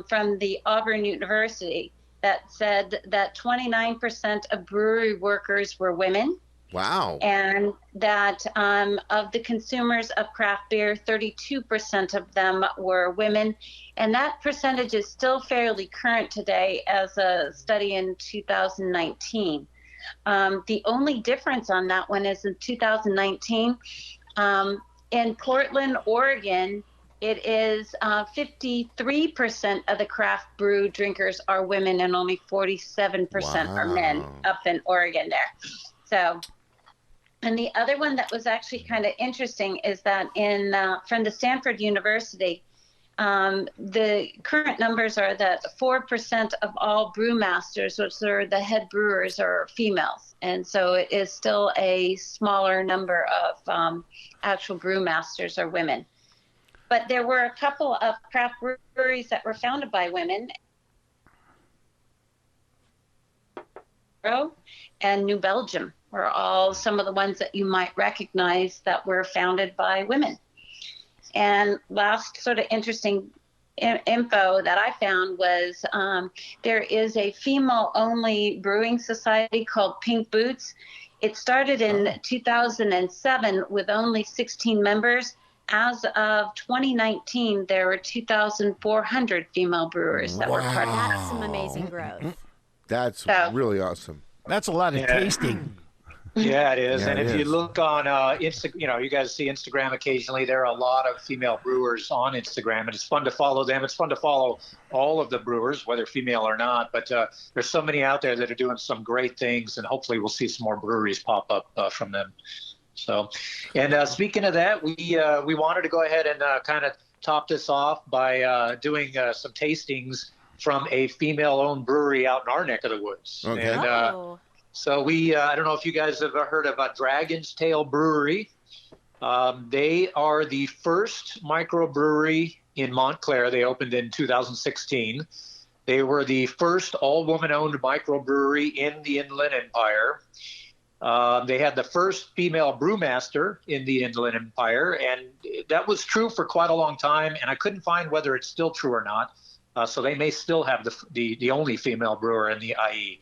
from the Auburn University that said that 29% of brewery workers were women. Wow. And that of the consumers of craft beer, 32% of them were women. And that percentage is still fairly current today as a study in 2019. The only difference on that one is in 2019, in Portland, Oregon, it is 53% of the craft brew drinkers are women and only 47% are men up in Oregon there. So, and the other one that was actually kind of interesting is that from the Stanford University, the current numbers are that 4% of all brewmasters, which are the head brewers, are females. And so it is still a smaller number of actual brewmasters are women. But there were a couple of craft breweries that were founded by women. And New Belgium were all some of the ones that you might recognize that were founded by women. And last sort of interesting info that I found was there is a female-only brewing society called Pink Boots. It started in 2007 with only 16 members. As of 2019, there were 2,400 female brewers that were part of that. That's some amazing growth. That's really awesome. That's a lot of tasting. Yeah, it is. Yeah, and it if you is. look on Instagram, you guys see Instagram occasionally. There are a lot of female brewers on Instagram, and it's fun to follow them. It's fun to follow all of the brewers, whether female or not. But there's so many out there that are doing some great things, and hopefully we'll see some more breweries pop up from them. So, and speaking of that, we wanted to go ahead and kind of top this off by doing some tastings from a female-owned brewery out in our neck of the woods. Okay. And, so I don't know if you guys have ever heard of Dragon's Tail Brewery. They are the first microbrewery in Montclair. They opened in 2016. They were the first all-woman-owned microbrewery in the Inland Empire. They had the first female brewmaster in the Inland Empire, and that was true for quite a long time, and I couldn't find whether it's still true or not. So they may still have the only female brewer in the IE.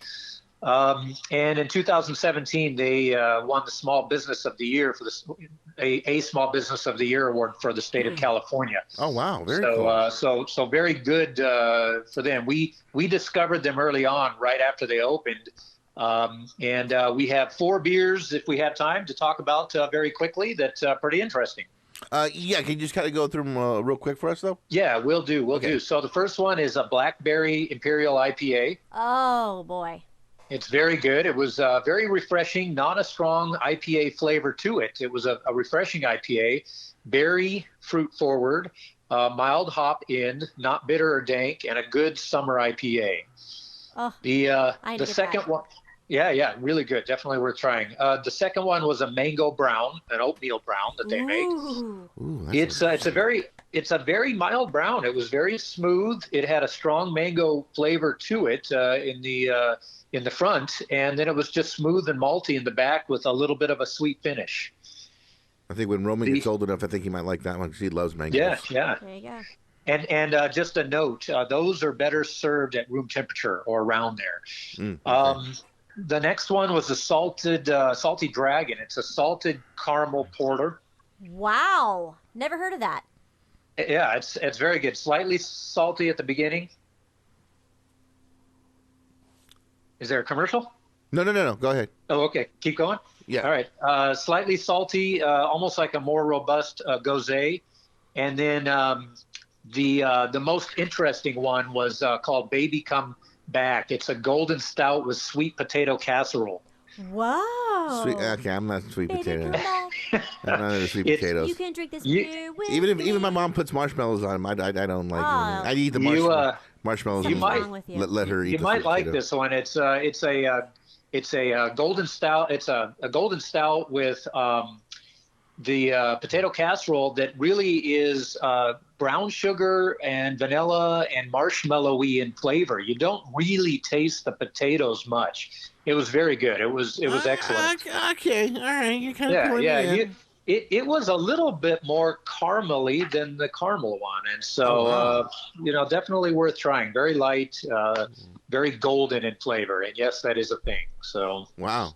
And in 2017, they won the Small Business of the Year for a Small Business of the Year award for the state of California. Oh wow, very cool. So very good for them. We discovered them early on, right after they opened, and we have 4 beers, if we have time, to talk about very quickly. That's pretty interesting. Yeah, can you just kind of go through them real quick for us, though? Yeah, we'll do. So the first one is a Blackberry Imperial IPA. Oh boy. It's very good. It was very refreshing, not a strong IPA flavor to it. It was a refreshing IPA, berry fruit forward, mild hop in, not bitter or dank, and a good summer IPA. Oh, the second one, yeah, really good. Definitely worth trying. The second one was a mango brown, an oatmeal brown that they made. Ooh, It's a very mild brown. It was very smooth. It had a strong mango flavor to it in the front, and then it was just smooth and malty in the back with a little bit of a sweet finish. I think when Roman gets old enough, I think he might like that one because he loves mangoes. Yeah. there you go. And just a note, those are better served at room temperature or around there. Okay. The next one was a Salty Dragon. It's a salted caramel porter. Wow, never heard of that. Yeah, it's very good. Slightly salty at the beginning. Is there a commercial? No. Go ahead. Oh, okay. Keep going? Yeah. All right. Slightly salty, almost like a more robust gosé. And then the most interesting one was called Baby Come Back. It's a golden stout with sweet potato casserole. Whoa. Okay, I'm not sweet Baby, potato. come back. I'm not into sweet potatoes. You can drink this beer with Even me. my mom puts marshmallows on them, I don't like Oh. them. I eat the marshmallows. Marshmallows. You might let her eat. You might like this one. It's a golden stout. It's a golden stout with the potato casserole that really is brown sugar and vanilla and marshmallowy in flavor. You don't really taste the potatoes much. It was very good. It was excellent. Okay, all right. You're kind of It was a little bit more caramely than the caramel one, and so definitely worth trying. Very light, very golden in flavor, and yes, that is a thing. So wow.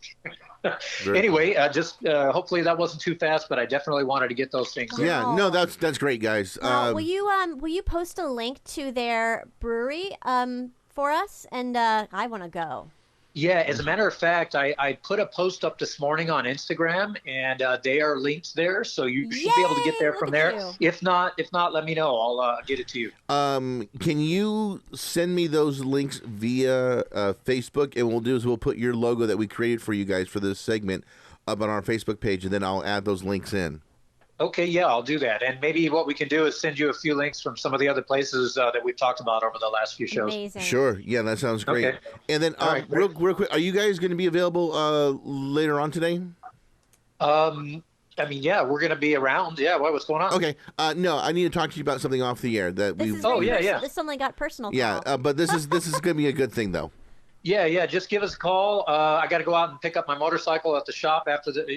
Anyway, just hopefully that wasn't too fast, but I definitely wanted to get those things. Yeah, no, that's great, guys. Will you post a link to their brewery for us? And I want to go. Yeah, as a matter of fact, I put a post up this morning on Instagram, and they are linked there, so you should be able to get there from there. If not, let me know. I'll get it to you. Can you send me those links via Facebook? And what we'll do is we'll put your logo that we created for you guys for this segment up on our Facebook page, and then I'll add those links in. Okay, yeah, I'll do that. And maybe what we can do is send you a few links from some of the other places that we've talked about over the last few shows. Amazing. Sure. Yeah, that sounds great. Okay. And then real quick, are you guys going to be available later on today? Yeah, we're going to be around. Yeah, what's going on? Okay. No, I need to talk to you about something off the air that we. This suddenly got personal. Yeah, but this is going to be a good thing though. Yeah. Just give us a call. I got to go out and pick up my motorcycle at the shop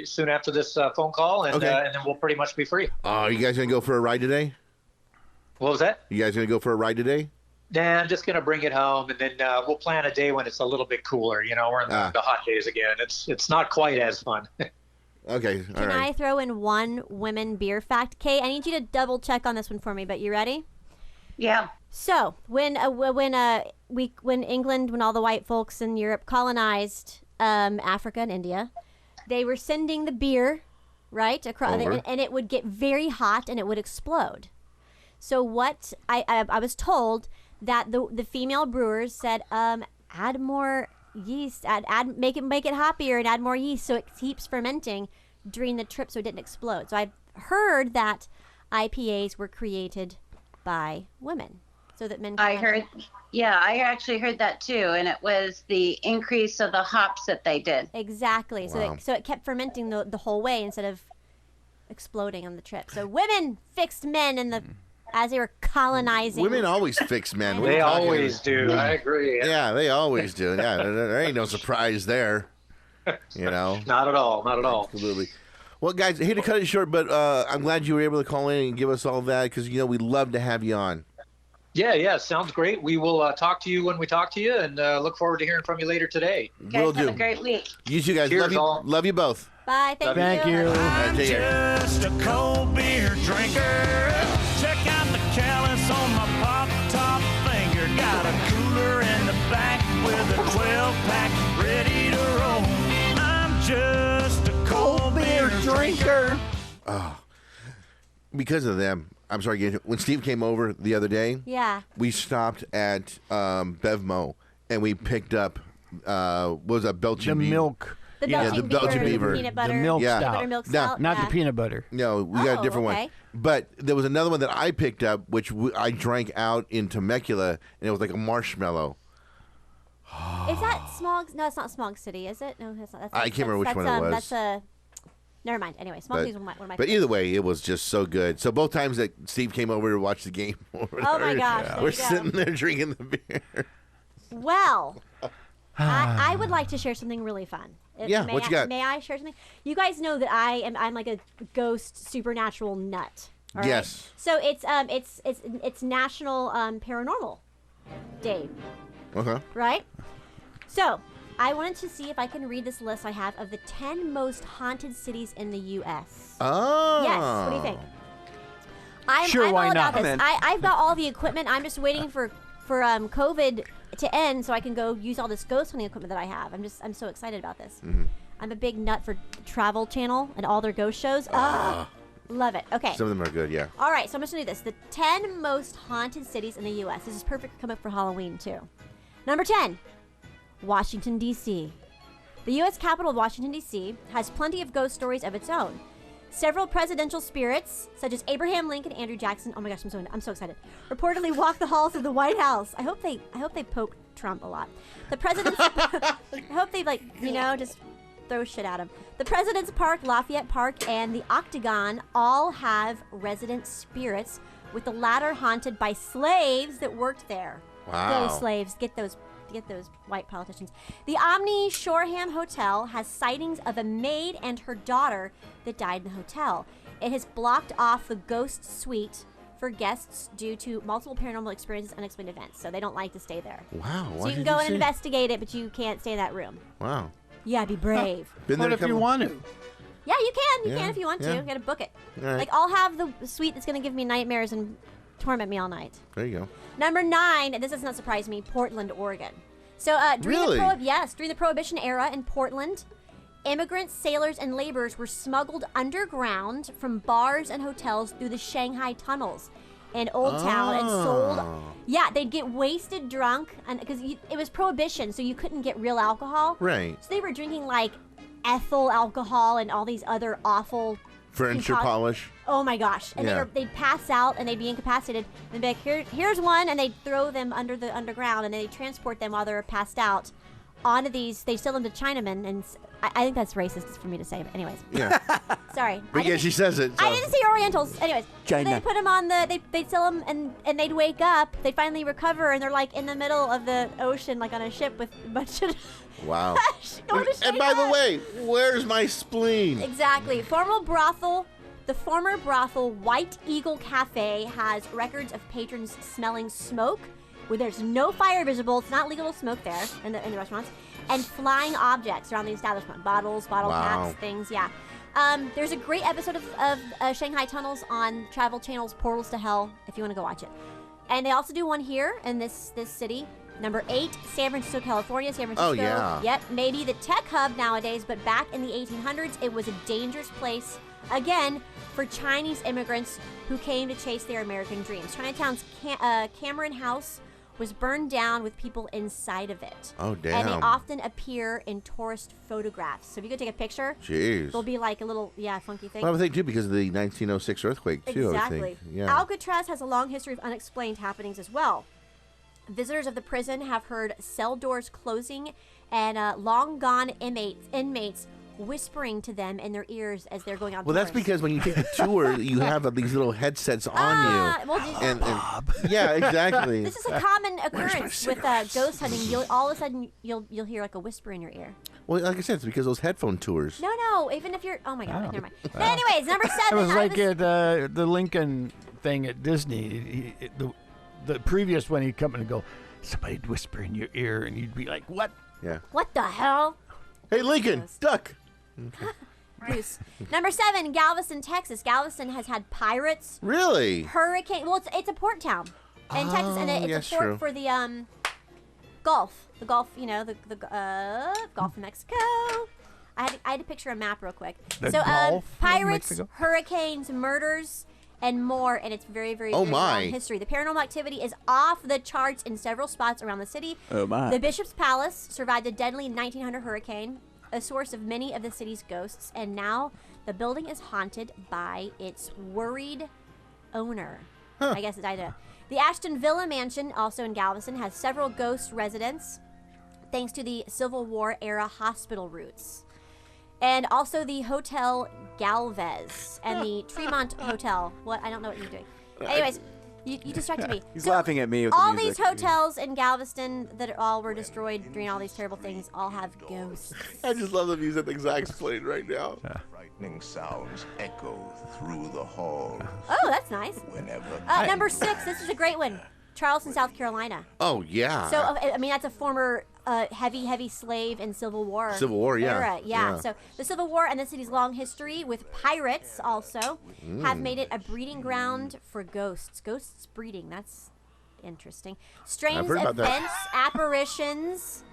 soon after this phone call, and then we'll pretty much be free. Are you guys gonna go for a ride today? What was that? You guys gonna go for a ride today? Nah, I'm just gonna bring it home, and then we'll plan a day when it's a little bit cooler. We're in the hot days again. It's not quite as fun. Okay. All Can right. I throw in one women beer fact? Kay, I need you to double check on this one for me. But you ready? Yeah. So when England, when all the white folks in Europe colonized Africa and India, they were sending the beer right across, and it would get very hot and it would explode. So what I was told that the female brewers said, add more yeast, make it hoppier and add more yeast so it keeps fermenting during the trip so it didn't explode. So I've heard that IPAs were created by women so that men can I actually heard that too, and it was the increase of the hops that they did. Exactly. Wow. So it kept fermenting the whole way instead of exploding on the trip. So women fixed men as they were colonizing. Women always fix men. They always do. I agree. Yeah, they always do. Yeah, there ain't no surprise there. Not at all. Not at all. Absolutely. Well, guys, I hate to cut it short, but I'm glad you were able to call in and give us all that because, we love to have you on. Yeah, sounds great. We will talk to you when we talk to you, and look forward to hearing from you later today. Will do. Have a great week. You two guys. Cheers, all. Love you both. Bye. Thank you. I'm Take care. just a cold beer drinker. Check out the callus on my pop-top finger. Got a cooler in the back with a 12-pack ready to roll. I'm just a cold beer drinker. Oh, because of them. I'm sorry. When Steve came over the other day, we stopped at Bevmo and we picked up what was that, Belgian the beaver? milk. The Belgian beaver. peanut butter, the milk stout. buttermilk stout. Not the peanut butter. No, we got a different okay. one. But there was another one that I picked up, which I drank out in Temecula, and it was like a marshmallow. Is that Smog? No, it's not Smog City, is it? No, it's not. I can't remember which one it was. That's a. Never mind. Anyway, Smog City is one of my. But either way, it was just so good. So both times that Steve came over to watch the game, oh my gosh, we're sitting there drinking the beer. Well, I would like to share something really fun. What you got? May I share something? You guys know that I'm like a ghost supernatural nut. All right? Yes. So it's National Paranormal Day. Okay. Right? So I wanted to see if I can read this list I have of the 10 most haunted cities in the U.S. Oh. Yes. What do you think? I'm why all not? about this. I've got all the equipment. I'm just waiting for COVID to end so I can go use all this ghost hunting equipment that I have. I'm so excited about this. Mm-hmm. I'm a big nut for Travel Channel and all their ghost shows. Love it. Okay. Some of them are good, yeah. All right, so I'm just going to do this. The 10 most haunted cities in the U.S. This is perfect for coming up for Halloween, too. Number 10, Washington, D.C. The U.S. capital of Washington, D.C. has plenty of ghost stories of its own. Several presidential spirits, such as Abraham Lincoln, Andrew Jackson. Oh my gosh, I'm so excited. Reportedly walked the halls of the White House. I hope they poke Trump a lot. The president's. I hope they just throw shit at him. The President's Park, Lafayette Park, and the Octagon all have resident spirits, with the latter haunted by slaves that worked there. Wow. Those slaves, get those white politicians. The Omni Shoreham Hotel has sightings of a maid and her daughter that died in the hotel. It has blocked off the ghost suite for guests due to multiple paranormal experiences and unexplained events. So they don't like to stay there. Wow. So you can go and investigate it, but you can't stay in that room. Wow. Yeah, be brave. What if you want to? Yeah, you can. You can if you want to. You gotta book it. All right. Like, I'll have the suite that's gonna give me nightmares and torment me all night. There you go. Number 9, and this does not surprise me, Portland, Oregon. So during the Prohibition era in Portland, immigrants, sailors, and laborers were smuggled underground from bars and hotels through the Shanghai tunnels in Old Town and sold. Yeah, they'd get wasted drunk, and because it was Prohibition, so you couldn't get real alcohol. Right. So they were drinking like ethyl alcohol and all these other awful furniture polish. Oh my gosh! And they'd pass out and they'd be incapacitated. And they'd be like, here's one, and they'd throw them under the underground, and then they'd transport them while they're passed out onto these. They sell them to Chinamen, and I think that's racist for me to say, but anyways. Yeah. Sorry. But yeah, she says it. So. I didn't see Orientals. Anyways, China. They put them on they'd sell them, and they'd wake up. They'd finally recover, and they're like in the middle of the ocean, like on a ship with a bunch of. Wow. And by the way, where's my spleen? Exactly. The former brothel White Eagle Cafe has records of patrons smelling smoke where there's no fire visible. It's not legal to smoke there in the restaurants. And flying objects around the establishment. Bottle caps, things, yeah. There's a great episode of Shanghai Tunnels on Travel Channel's Portals to Hell, if you want to go watch it. And they also do one here in this city. Number 8, San Francisco, California. San Francisco. Oh, yeah. Yep, maybe the tech hub nowadays, but back in the 1800s, it was a dangerous place, again, for Chinese immigrants who came to chase their American dreams. Chinatown's Cameron House was burned down with people inside of it. Oh, damn. And they often appear in tourist photographs. So if you go take a picture, there'll be like a little, funky thing. Well, I would think, too, because of the 1906 earthquake, too, exactly. I think. Yeah. Alcatraz has a long history of unexplained happenings as well. Visitors of the prison have heard cell doors closing and long-gone inmates whispering to them in their ears as they're going on Well, tours. that's because when you take the tour, you have these little headsets on you. Well, yeah, exactly. This is a common occurrence with ghost hunting. All of a sudden, you'll hear like a whisper in your ear. Well, like I said, it's because of those headphone tours. No, even if you're... Oh, my God, never mind. But anyways, number 7. It was like at the Lincoln thing at Disney. The previous one, he'd come in and go, somebody'd whisper in your ear, and you'd be like, what? Yeah. What the hell? Hey, Lincoln, duck. Goose. Number 7, Galveston, Texas. Galveston has had pirates. Really? Hurricane. Well, it's a port town in Texas, and it's a port for the Gulf. The Gulf, the Gulf of Mexico. I had to picture a map real quick. The Gulf of pirates, Mexico? hurricanes, murders, and more, and it's very, very, very long history. The paranormal activity is off the charts in several spots around the city. Oh, my. The Bishop's Palace survived a deadly 1900 hurricane, a source of many of the city's ghosts, and now the building is haunted by its worried owner. I guess it's either. The Ashton Villa Mansion, also in Galveston, has several ghost residents, thanks to the Civil War era hospital routes. And also the Hotel Galvez and the Tremont Hotel. What? I don't know what you're doing. Anyways, you distracted me. He's laughing at me with all the music. these hotels in Galveston that all were destroyed during all these terrible things all have ghosts. I just love the music that Zach's playing right now. Frightening sounds echo through the halls. Oh, that's nice. Whenever. Number 6. This is a great one. Charleston, South Carolina. Oh, yeah. So, I mean, that's a former heavy slave in Civil War. Civil War, yeah. Era. Yeah. So the Civil War and the city's long history with pirates also have made it a breeding ground for ghosts. Ghosts breeding. That's interesting. Strange events, apparitions,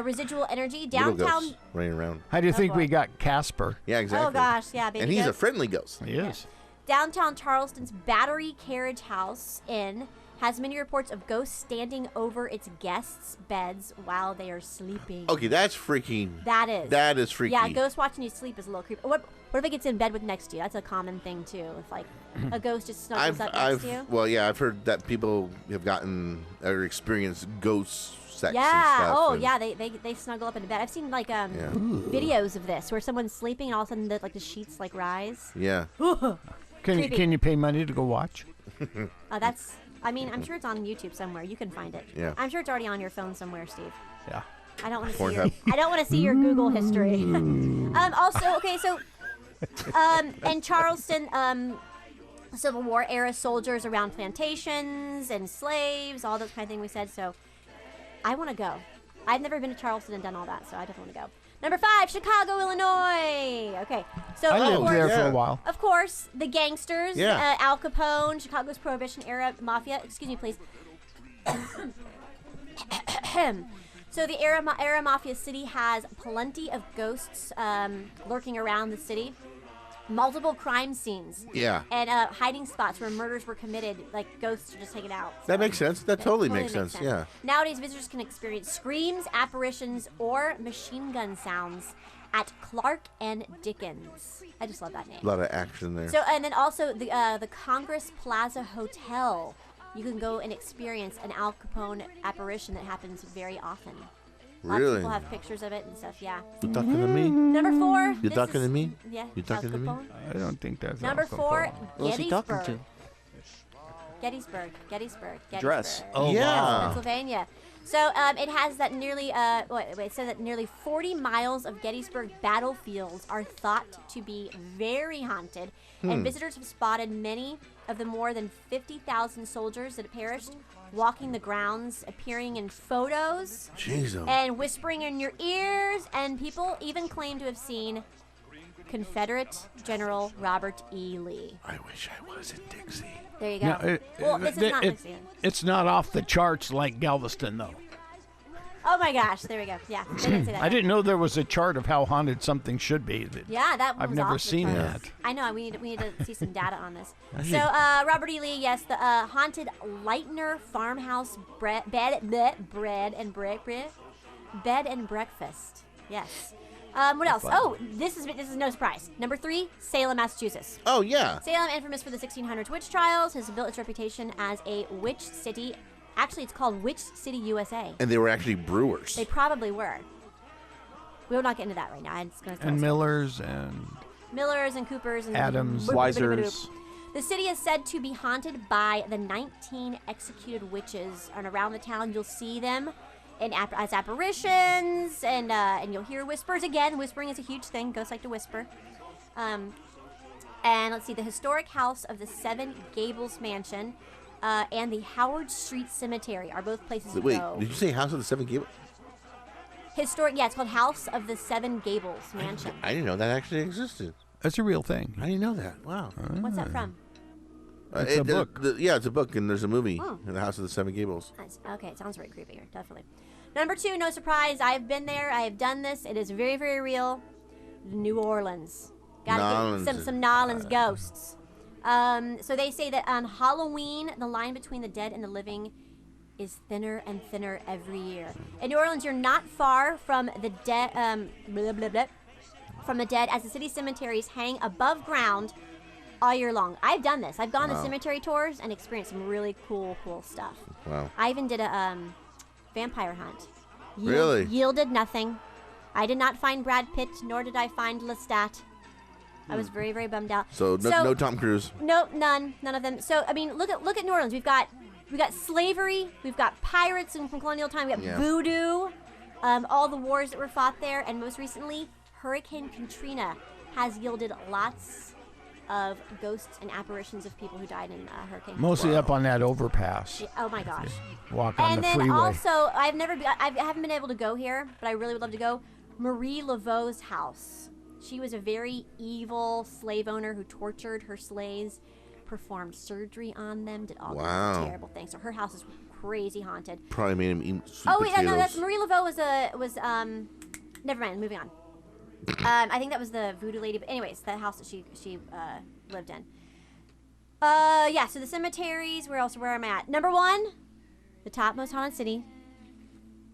residual energy. Downtown. Running around. How do you think we got Casper? Yeah, exactly. Oh, gosh. Yeah, baby And he's ghost. a friendly ghost. He is. Downtown Charleston's Battery Carriage House Inn has many reports of ghosts standing over its guests' beds while they are sleeping. Okay, that's freaking. That is. That is freaky. Yeah, ghost watching you sleep is a little creepy. What if it gets in bed with next to you? That's a common thing too. If like a ghost just snuggles up next to you. Well, yeah, I've heard that people have gotten or experienced ghost sex. Yeah. And stuff Oh, and, yeah. They snuggle up in bed. I've seen like videos of this where someone's sleeping and all of a sudden the sheets like rise. Yeah. Can you pay money to go watch? That's. I mean, I'm sure it's on YouTube somewhere. You can find it. Yeah. I'm sure it's already on your phone somewhere, Steve. Yeah. I don't want to see your. I don't want to see your Google history. Also, okay, so, in Charleston, Civil War era soldiers around plantations and slaves, all those kind of things we said. So, I want to go. I've never been to Charleston and done all that, so I definitely want to go. Number 5, Chicago, Illinois. Okay, so I lived there for a while. Of course, the gangsters, Al Capone, Chicago's Prohibition era mafia. Excuse me, please. So the era mafia city has plenty of ghosts lurking around the city. Multiple crime scenes. Yeah. And hiding spots where murders were committed, like ghosts are just hanging out. That makes sense. That totally makes sense. Yeah. Nowadays, visitors can experience screams, apparitions, or machine gun sounds at Clark and Dickens. I just love that name. A lot of action there. So, and then also the Congress Plaza Hotel. You can go and experience an Al Capone apparition that happens very often. A lot of people have pictures of it and stuff, yeah. You talking to me? Number 4. You talking to me? Yeah. You talking to me? I don't think that's Number 4, Who's he talking Gettysburg. to? Gettysburg. Dress. Oh, yeah. wow. Pennsylvania. So it has that nearly that nearly 40 miles of Gettysburg battlefields are thought to be very haunted, and visitors have spotted many of the more than 50,000 soldiers that perished walking the grounds, appearing in photos, and whispering in your ears, and people even claim to have seen Confederate General Robert E. Lee. I wish I was in Dixie. There you go. Well, this is not Dixie. It's not off the charts like Galveston, though. Oh my gosh! There we go. Yeah, they didn't say that. I didn't know there was a chart of how haunted something should be. Yeah, that I've was never off the seen charts. that. I know. We need to see some data on this. So Robert E. Lee, yes, the haunted Lightner farmhouse bed and breakfast. Yes. What else? Oh, this is no surprise. Number 3, Salem, Massachusetts. Oh yeah. Salem, infamous for the 1600s witch trials, has built its reputation as a witch city. Actually, it's called Witch City, USA. And they were actually brewers. They probably were. We will not get into that right now. And Millers and Coopers and Adams, Weisers. The city is said to be haunted by the 19 executed witches, and around the town you'll see them as apparitions, and you'll hear whispers again. Whispering is a huge thing. Ghosts like to whisper. And let's see, the historic house of the Seven Gables Mansion and the Howard Street Cemetery are both places to go. Wait, did you say House of the Seven Gables? Historic, yeah, it's called House of the Seven Gables Mansion. I didn't know that actually existed. That's a real thing. I didn't know that. Wow. What's that from? It's a book. It's a book, and there's a movie, The House of the Seven Gables. Nice. Okay, it sounds very creepy here, definitely. Number 2, no surprise, I've been there, I have done this, it is very, very real. New Orleans. Gotta get some Nolans ghosts. So they say that on Halloween, the line between the dead and the living is thinner and thinner every year. In New Orleans, you're not far from the dead, from the dead, as the city cemeteries hang above ground all year long. I've done this. I've gone to cemetery tours and experienced some really cool stuff. Wow. I even did a vampire hunt. Really? Yielded nothing. I did not find Brad Pitt, nor did I find Lestat. I was very, very bummed out. So no Tom Cruise. Nope, none of them. So I mean, look at New Orleans. We've got slavery. We've got pirates from colonial time. We got voodoo. All the wars that were fought there, and most recently, Hurricane Katrina has yielded lots of ghosts and apparitions of people who died in Hurricane. Mostly up on that overpass. Yeah, oh my gosh! Walk on and the then freeway. also, I haven't been able to go here, but I really would love to go. Marie Laveau's house. She was a very evil slave owner who tortured her slaves, performed surgery on them, did all kinds of terrible things. So her house is crazy haunted. Probably made him eat sweet Oh wait, potatoes. no, that's Marie Laveau was never mind. Moving on. I think that was the voodoo lady. But anyways, the house that she lived in. Yeah, so the cemeteries, where am I at? Number 1, the top most haunted city.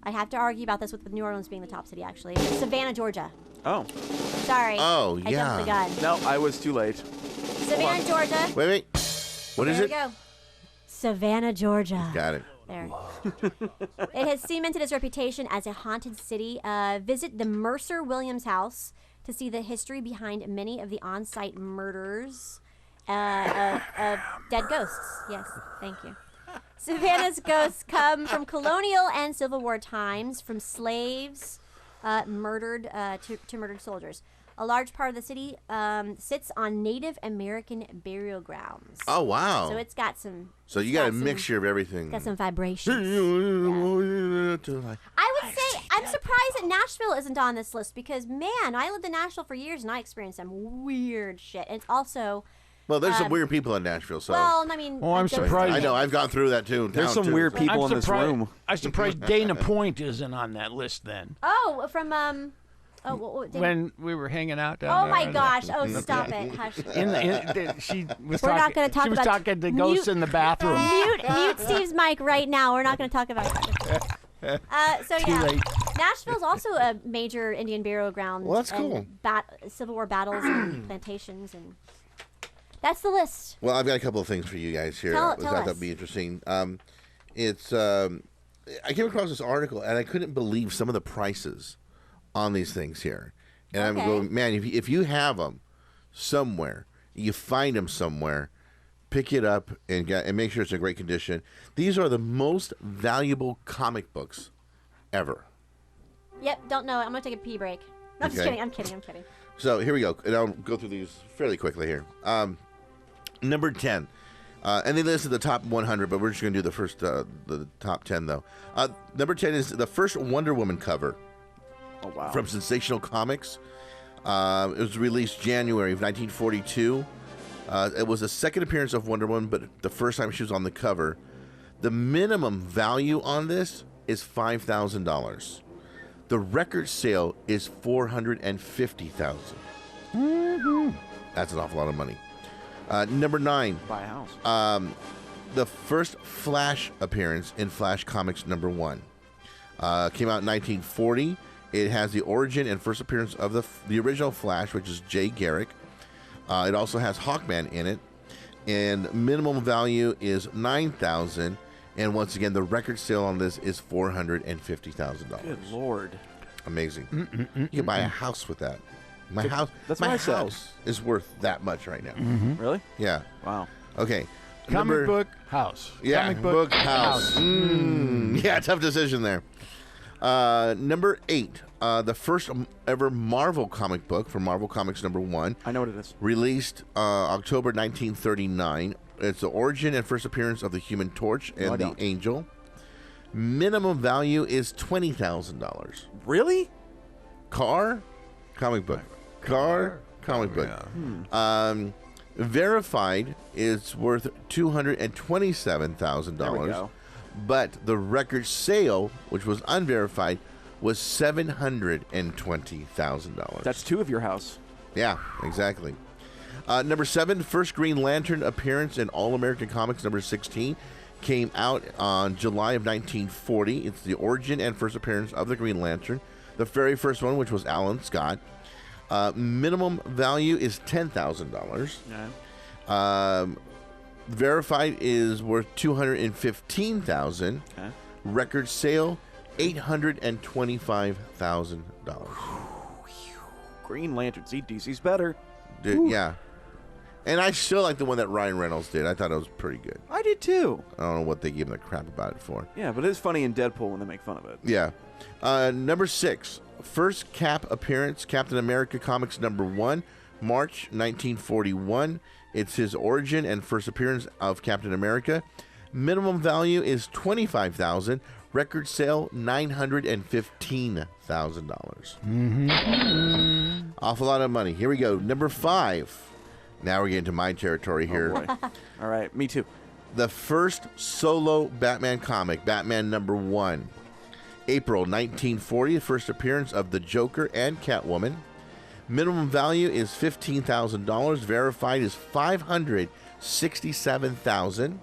I'd have to argue about this with New Orleans being the top city, actually. It's Savannah, Georgia. Oh. Sorry. Oh, I yeah. jumped the gun. No, I was too late. Savannah, Georgia. Wait. What is there it? we go. Savannah, Georgia. Got it. There. It has cemented its reputation as a haunted city. Visit the Mercer Williams house to see the history behind many of the on-site murders of dead ghosts. Yes, thank you. Savannah's ghosts come from colonial and Civil War times, from slaves murdered to murdered soldiers. A large part of the city sits on Native American burial grounds. Oh, wow. So it's got some... So you got a mixture of everything. Got some vibrations. Yeah. I would say I'm surprised that Nashville isn't on this list because, man, I lived in Nashville for years and I experienced some weird shit. And it's also... Well, there's some weird people in Nashville, so... Well, I mean... I'm surprised. I know, I've gone through that, too. There's some weird people in this room. I'm surprised Dana Point isn't on that list then. Oh, from... when we were hanging out down Oh, there. my gosh. Oh, stop it. Hush. She was We're not going to talk she was about... talking to ghosts in the bathroom. Mute Steve's mic right now. We're not going to talk about that. So, yeah. Nashville's also a major Indian burial ground. Well, that's cool. Civil War battles and plantations and... That's the list. Well, I've got a couple of things for you guys here. Tell I thought us. that'd be interesting. I came across this article, and I couldn't believe some of the prices on these things here. And I'm going, man, if you have them somewhere, you find them somewhere, pick it up and make sure it's in great condition. These are the most valuable comic books ever. Yep, don't know. I'm going to take a pee break. No, I'm just kidding. I'm kidding. So here we go. And I'll go through these fairly quickly here. Number 10. And they listed the top 100, but we're just going to do the first, the top 10, though. Number 10 is the first Wonder Woman cover. Oh, wow. From Sensational Comics. It was released January of 1942. It was the second appearance of Wonder Woman, but the first time she was on the cover. The minimum value on this is $5,000. The record sale is $450,000. Mm-hmm. That's an awful lot of money. Number 9. Buy a house. The first Flash appearance in Flash Comics number 1. Came out in 1940. It has the origin and first appearance of the original Flash, which is Jay Garrick. It also has Hawkman in it. And minimum value is $9,000. And once again, the record sale on this is $450,000. Good Lord. Amazing. You can buy a house with that. My house is worth that much right now. Really? Yeah. Wow. Okay. Comic book house. Yeah, Comic book house. Yeah, tough decision there. Number 8, the first ever Marvel comic book from Marvel Comics number 1. I know what it is. Released October 1939. It's the origin and first appearance of the Human Torch and the Angel. Minimum value is $20,000. Really? Car, comic book. Car, comic book. Verified is worth $227,000. There we go. But the record sale, which was unverified, was $720,000. That's 2 of your house. Yeah, exactly. Number 7, first Green Lantern appearance in All American Comics number 16 came out on July of 1940. It's the origin and first appearance of the Green Lantern. The very first one, which was Alan Scott. Minimum value is $10,000. Yeah. Verified is worth $215,000. Okay. Record sale $825,000. Green Lantern. See, DC's better. Yeah. And I still like the one that Ryan Reynolds did. I thought it was pretty good. I did too. I don't know what they gave him the crap about it for. Yeah, but it's funny in Deadpool when they make fun of it. Yeah. Number 6, first Cap appearance, Captain America Comics number 1, March 1941. It's his origin and first appearance of Captain America. Minimum value is $25,000. Record sale $915,000. Awful lot of money. Here we go. Number 5. Now we're getting to my territory here. Oh boy. All right, me too. The first solo Batman comic, Batman number 1. April 1940, first appearance of the Joker and Catwoman. Minimum value is $15,000. Verified is $550,000. $67,000.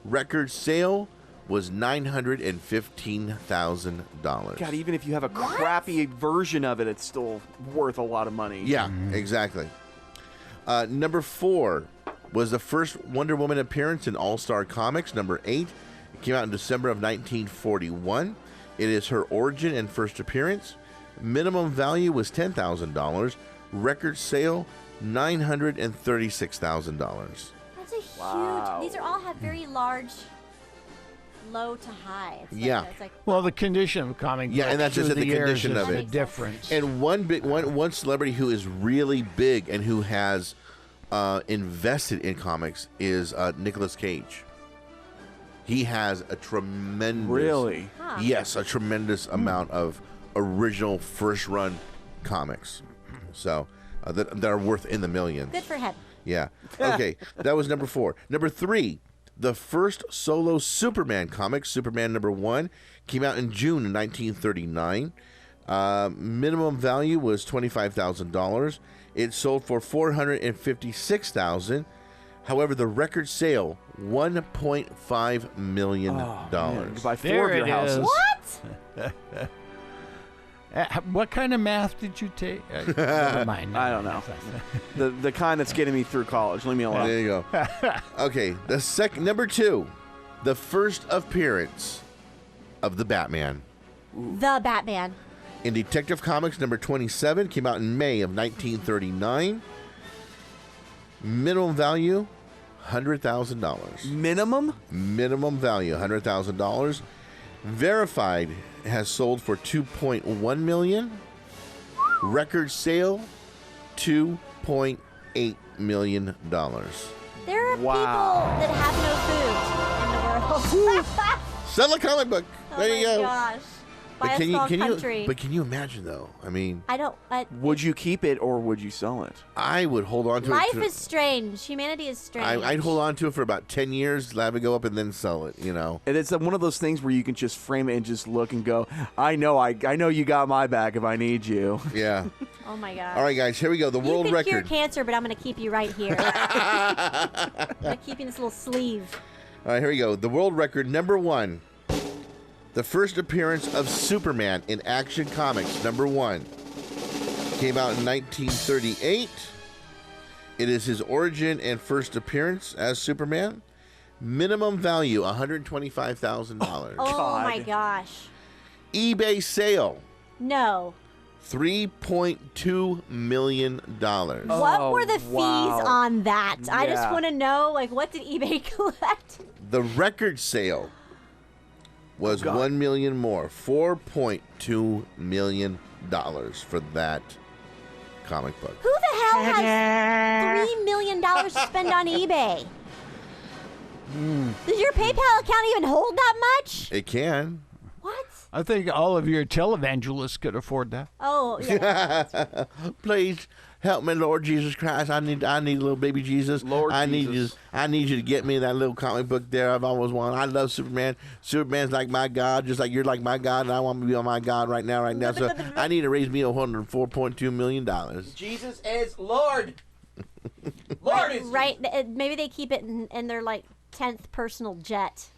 Record sale was $915,000. God, even if you have a crappy version of it, it's still worth a lot of money. Yeah, exactly. Number 4 was the first Wonder Woman appearance in All-Star Comics. Number 8, it came out in December of 1941. It is her origin and first appearance. Minimum value was $10,000. Record sale, $936,000. That's a huge. These are all have very large, low to high. It's Yeah. Like, it's like, Well, the condition of comic Yeah, and that's just through the years condition is of the it. difference. And one celebrity who is really big and who has invested in comics is Nicolas Cage. He has a tremendous, Really? Huh. yes, a tremendous amount of original first run comics, so that are worth in the millions. good for him. Yeah. Okay, that was number 4. Number 3, the first solo Superman comic, Superman number 1, came out in June of 1939. Minimum value was $25,000. It sold for $456,000. However, the record sale, $1.5 million. Man, buy 4 There of your it houses. is. What? What kind of math did you take? Never mind. I don't know. the kind that's getting me through college. Leave me alone. There you go. Okay, number 2, the first appearance of the Batman. The Batman. In Detective Comics number 27, came out in May of 1939. Minimum value, $100,000. Minimum? Minimum value, $100,000. Verified has sold for $2.1 million. Record sale, $2.8 million. There are people that have no food in the world. Sell a comic book. There you go. Oh my gosh. Buy a small country. But can you imagine though? I mean, I don't. Would you keep it or would you sell it? I would hold on to Life it. is strange. Humanity is strange. I'd hold on to it for about 10 years, have it go up, and then sell it. You know. And it's one of those things where you can just frame it and just look and go, I know you got my back if I need you. Yeah. Oh my god. All right, guys. Here we go. The you world could record. cure cancer, but I'm going to keep you right here. I'm going to keep you in this little sleeve. All right, here we go. The world record number 1. The first appearance of Superman in Action Comics, number 1, came out in 1938. It is his origin and first appearance as Superman. Minimum value, $125,000. Oh my gosh. eBay sale, No. $3.2 million. What were the fees on that? I just Yeah. want to know, like, what did eBay collect? The record sale was $1 million more, $4.2 million for that comic book. Who the hell has $3 million to spend on eBay? Does your PayPal account even hold that much? It can. What? I think all of your televangelists could afford that. Oh, yeah. Please help me, Lord Jesus Christ. I need a little baby Jesus. Lord I Jesus. need you to get me that little comic book there. I've always wanted. I love Superman. Superman's like my God, just like you're like my God, and I want to be on my God right now. So I need to raise me $104.2 million. Jesus is Lord. Lord is Right. Maybe they keep it in their, like, 10th personal jet.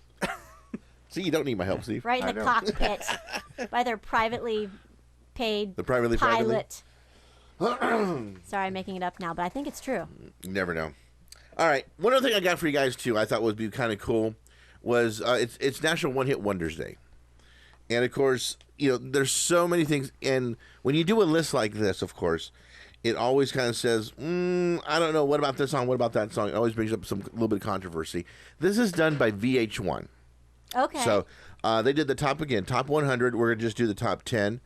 See, you don't need my help, Steve. Right in I the know. cockpit by their privately paid The privately pilot. Sorry, I'm making it up now, but I think it's true. You never know. All right. One other thing I got for you guys, too, I thought would be kind of cool was it's National One Hit Wonders Day. And, of course, you know, there's so many things. And when you do a list like this, of course, it always kind of says, I don't know, what about this song? What about that song? It always brings up some little bit of controversy. This is done by VH1. Okay. So they did the top 100. We're going to just do the top 10.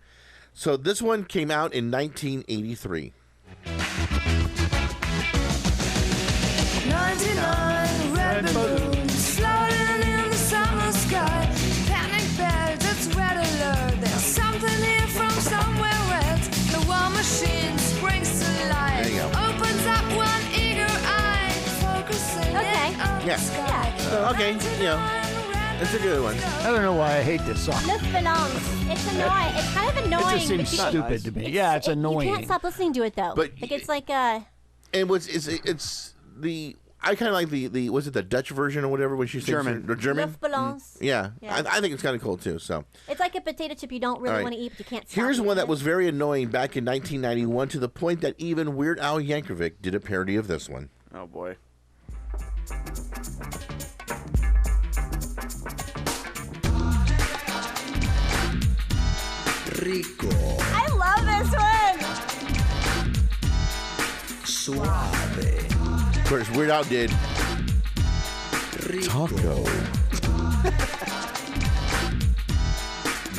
So this one came out in 1983. 99 red balloons floating in the summer sky. Panic bells, it's red alert. There's something here from somewhere else. The war machine springs to life. There you go. Opens up one eager eye, focusing Okay. in on the sky. Okay, you know, it's a good one. I don't know why I hate this song. Le Finance. It's annoying. It's kind of annoying. It just seems but you- stupid to me. Yeah, it's annoying. You can't stop listening to it, though. But like, it's like And it's the I kind of like the was it the Dutch version or whatever when she sings German. or German? Luftballons. Yeah, Yeah. I think it's kind of cool too. So It's like a potato chip you don't really All right. want to eat, but you can't stop here's eating one that it. was very annoying back in 1991 to the point that even Weird Al Yankovic did a parody of this one. Oh boy. Rico. I love this one. Suave. Of course, Weird Al did Rico. Taco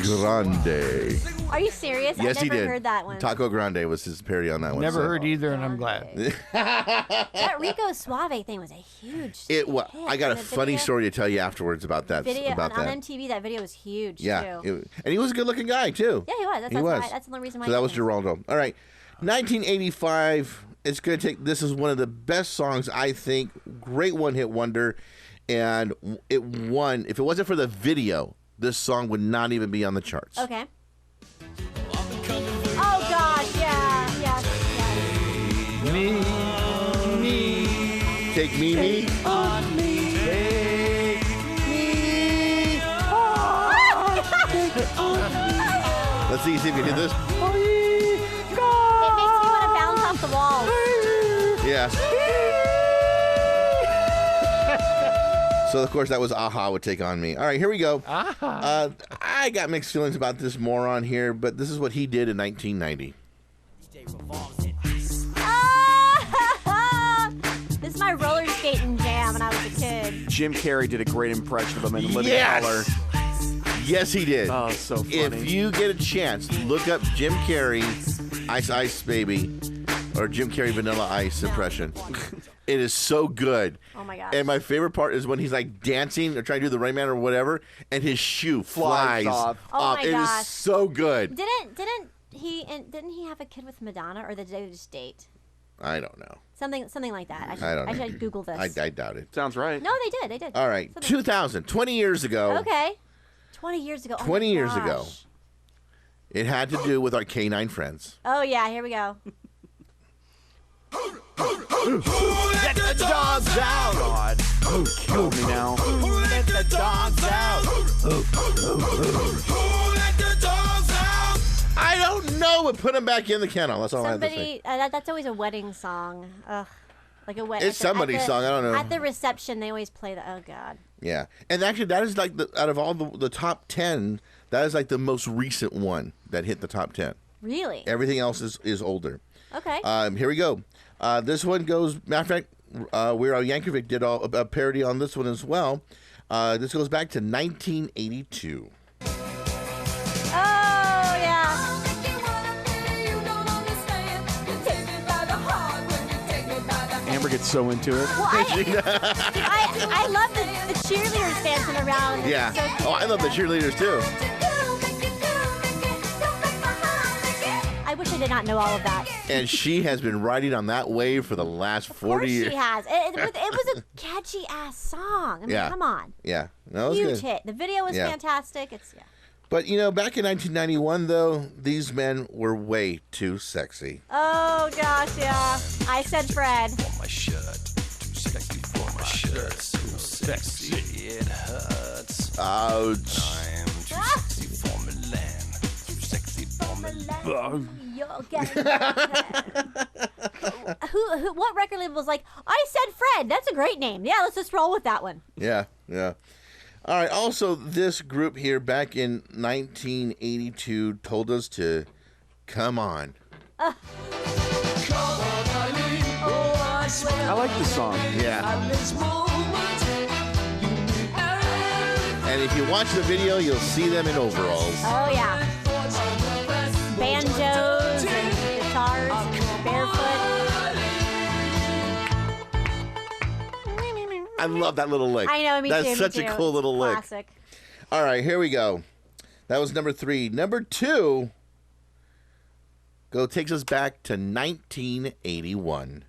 Grande. Are you serious? Yes, I've he never did. heard that one. Taco Grande was his parody on that one. Never so. heard either, and I'm glad. That Rico Suave thing was a huge It was. hit. I got a The funny video- story to tell you afterwards about that. Video about on that. MTV, that video was huge Yeah, too. and he was a good-looking guy too. Yeah, he was. That's why. That's the only reason why. So that he was was. Geraldo. All right, 1985. It's gonna take. This is one of the best songs I think. Great one-hit wonder, and it won. If it wasn't for the video, this song would not even be on the charts. Okay. Oh gosh, yeah, yes. Me. Take me. On me. Take me. Let's see if you can do this. It makes me want to bounce off the walls. Yeah. So of course that was Aha would Take On Me. All right, here we go. I got mixed feelings about this moron here, but this is what he did in 1990. This is my roller skating jam when I was a kid. Jim Carrey did a great impression of him in Living Yes! Color. Yes, he did. Oh, so funny. If you get a chance, look up Jim Carrey, Ice Ice Baby, or Jim Carrey Vanilla Ice impression. It is so good. Oh my gosh. And my favorite part is when he's like dancing or trying to do the Rain Man or whatever, and his shoe Flies flies off. Oh my It gosh. is so good. Didn't he have a kid with Madonna, or did they just date? I don't know. Something like that. I don't know. I should Google this. I doubt it. Sounds right. No, they did. All right, 2000, 20 years ago. Okay. 20 years ago. Oh my 20 years gosh. ago. It had to do with our canine friends. Oh yeah, here we go. Let the dogs out. God. Kill me now. Let the dogs out. Let the dogs out. I don't know, but put them back in the kennel. That's all I have to say. Somebody, that's always a wedding song. Ugh. Like a wedding. It's somebody's song, I don't know. At the reception, they always play the. Oh God. Yeah, and actually, that is like out of all the top 10, that is like the most recent one that hit the top 10. Really? Everything else is older. Okay. Here we go. This one goes. Matter of fact, Weird Al Yankovic did a parody on this one as well. This goes back to 1982. Oh yeah. Amber gets so into it. Well, I love the cheerleaders dancing around. Yeah. So cute. Oh, I love the cheerleaders too. I wish I did not know all of that. And she has been riding on that wave for the last 40 Of course years. she has. It was a catchy ass song. I mean, Yeah. come on. Yeah. No, it was Huge good. hit. The video was Yeah. fantastic. It's But, back in 1991, though, these men were way too sexy. Oh gosh, yeah. I said Fred. My shirt, too sexy for my shirt, too sexy it hurts. Ouch. I am too sexy for Milan, too sexy for Milan. You're getting who? What record label was like? I said Fred. That's a great name. Yeah, let's just roll with that one. Yeah. All right. Also, this group here back in 1982 told us to come on. I like this song. Yeah. And if you watch the video, you'll see them in overalls. Oh yeah. Banjos and guitars, barefoot. I love that little lick. I know, me That's too. such me a too. cool It's little lick. classic. All right, here we go. That was number 3. Number 2 takes us back to 1981.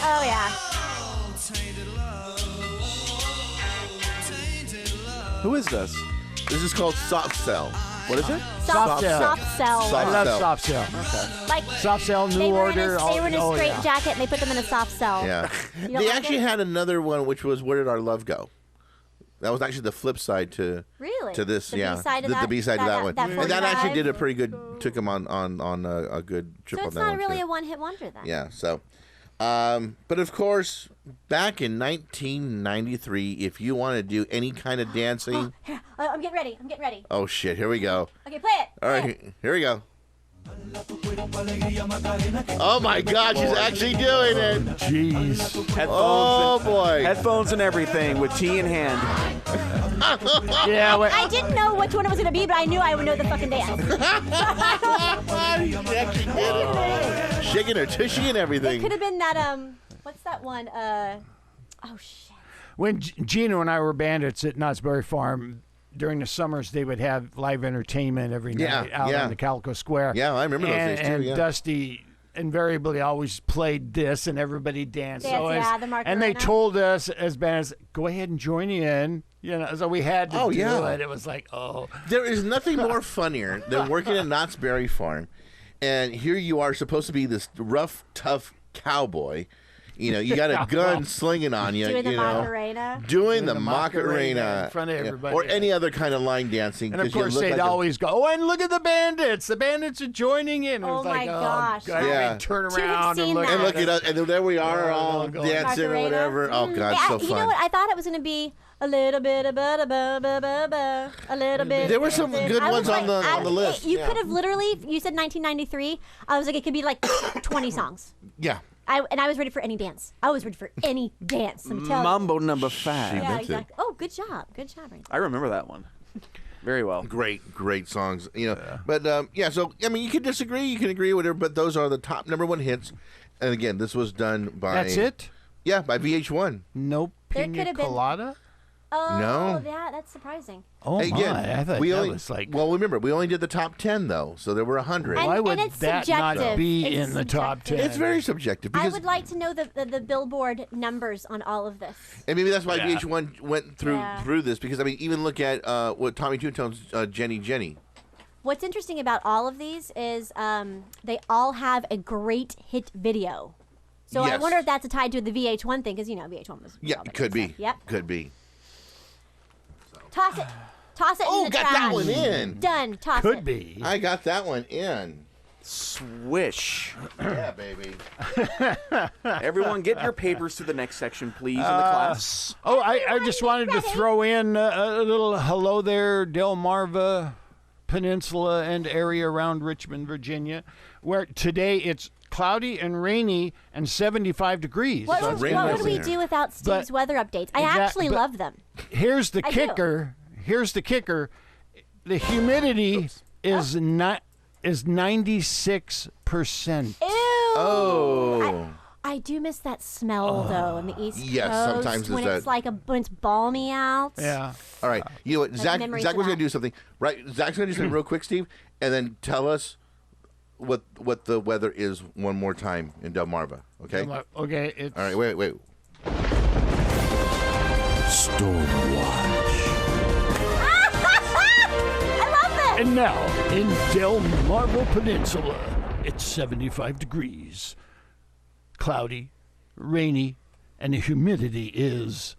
Oh yeah. Who is this? This is called Soft Cell. What is it? Soft cell. I love soft cell. Okay. Like soft cell, New they were Order. They were in a straight yeah. jacket and they put them in a soft cell. Yeah. You don't They like actually it? had another one, which was "Where Did Our Love Go?" That was actually the flip side to this. The yeah, B-side of the that- B-side to that one, that and that actually 45? did a pretty good. Took him on a good trip So on it's that not one really too. a one-hit wonder then. Yeah. So, but of course, back in 1993, if you want to do any kind of dancing, Here, I'm getting ready. oh shit, here we go. Okay, play it. All right, here we go. Oh my God, she's actually doing it. Jeez. Oh boy. Headphones and everything with tea in hand. Yeah. I didn't know which one it was going to be, but I knew I would know the fucking dance. Shaking her tushy and It everything. could have been that, what's that one? Oh, shit. When Gino and I were bandits at Knott's Berry Farm, during the summers they would have live entertainment every night out on the Calico Square. Yeah, I remember those days too. And Yeah. Dusty invariably always played this, and everybody danced. Dance, yeah, the Macarena. and they told us as bands, go ahead and join in. You know, so we had to do it. It was like, oh. There is nothing more funnier than working at Knott's Berry Farm, and here you are supposed to be this rough, tough cowboy. You know, you got a gun slinging on you. Doing the you know, Macarena. Doing the Macarena in front of everybody. or any other kind of line dancing. And of 'cause you course, look they'd like always go, oh, and look at the bandits. The bandits are joining in. And it Oh was like, my gosh. God. Yeah. We'd turn To have around seen and look that. and look at us, and then there we are, all going. dancing or Macarena. whatever. Oh God, Yeah, so you fun. know what? I thought it was going to be a little bit of a little bit. There were some good I was ones on like, the list. You yeah. could have literally. You said 1993. I was like, it could be like 20 songs. Yeah. I was ready for any dance. I was ready for any dance. I'm telling you. Mambo number 5. Yeah, exactly. Oh, good job. Good job, Randy. I remember that one very well. Great songs. You know, but yeah. So I mean, you can disagree, you can agree, whatever. But those are the top #1 hits. And again, this was done by. That's it? Yeah, by VH1. No There pina could have been- colada? Oh, No. yeah, that's surprising. Oh, Again, my. I thought we that only, was like... Well, remember, we only did the top 10 though, so there were 100. And- Why would it's that not subjective. be It's in the top 10? subjective. It's very subjective I because, would like to know the Billboard numbers on all of this. and maybe that's why Yeah. VH1 went through this because I mean, even look at what Tommy Two Tone's Jenny. What's interesting about all of these is they all have a great hit video. So I Yes. wonder if that's tied to the VH1 thing, because, you know, VH1 was... Yeah, all that could be. stuff. Yep. Could be. Toss it. Toss it Oh, in the got trash. that one in. Done. Toss it. Could be. I got that one in. Swish. Yeah, baby. Everyone, get your papers to the next section, please, in the class. Oh, I just wanted to throw in a little hello there, Delmarva Peninsula and area around Richmond, Virginia, where today it's cloudy and rainy and 75 degrees. What It's would rainbows we in do without Steve's But- weather updates? I Exact- actually but- love them. Here's the I do. kicker. Here's the kicker. The humidity is not 96%. Ew. Oh. I do miss that smell though in the East Yes, Coast sometimes when it's it's that- like when it's balmy out. Yeah. All right. You know what? Zach memories was of going to that. do something. Right? Zach's going to do something real quick, Steve, and then tell us what the weather is one more time in Delmarva. Okay? Okay. It's, All right. Wait. I love this. And now, in Delmarva Peninsula, it's 75 degrees. Cloudy, rainy, and the humidity is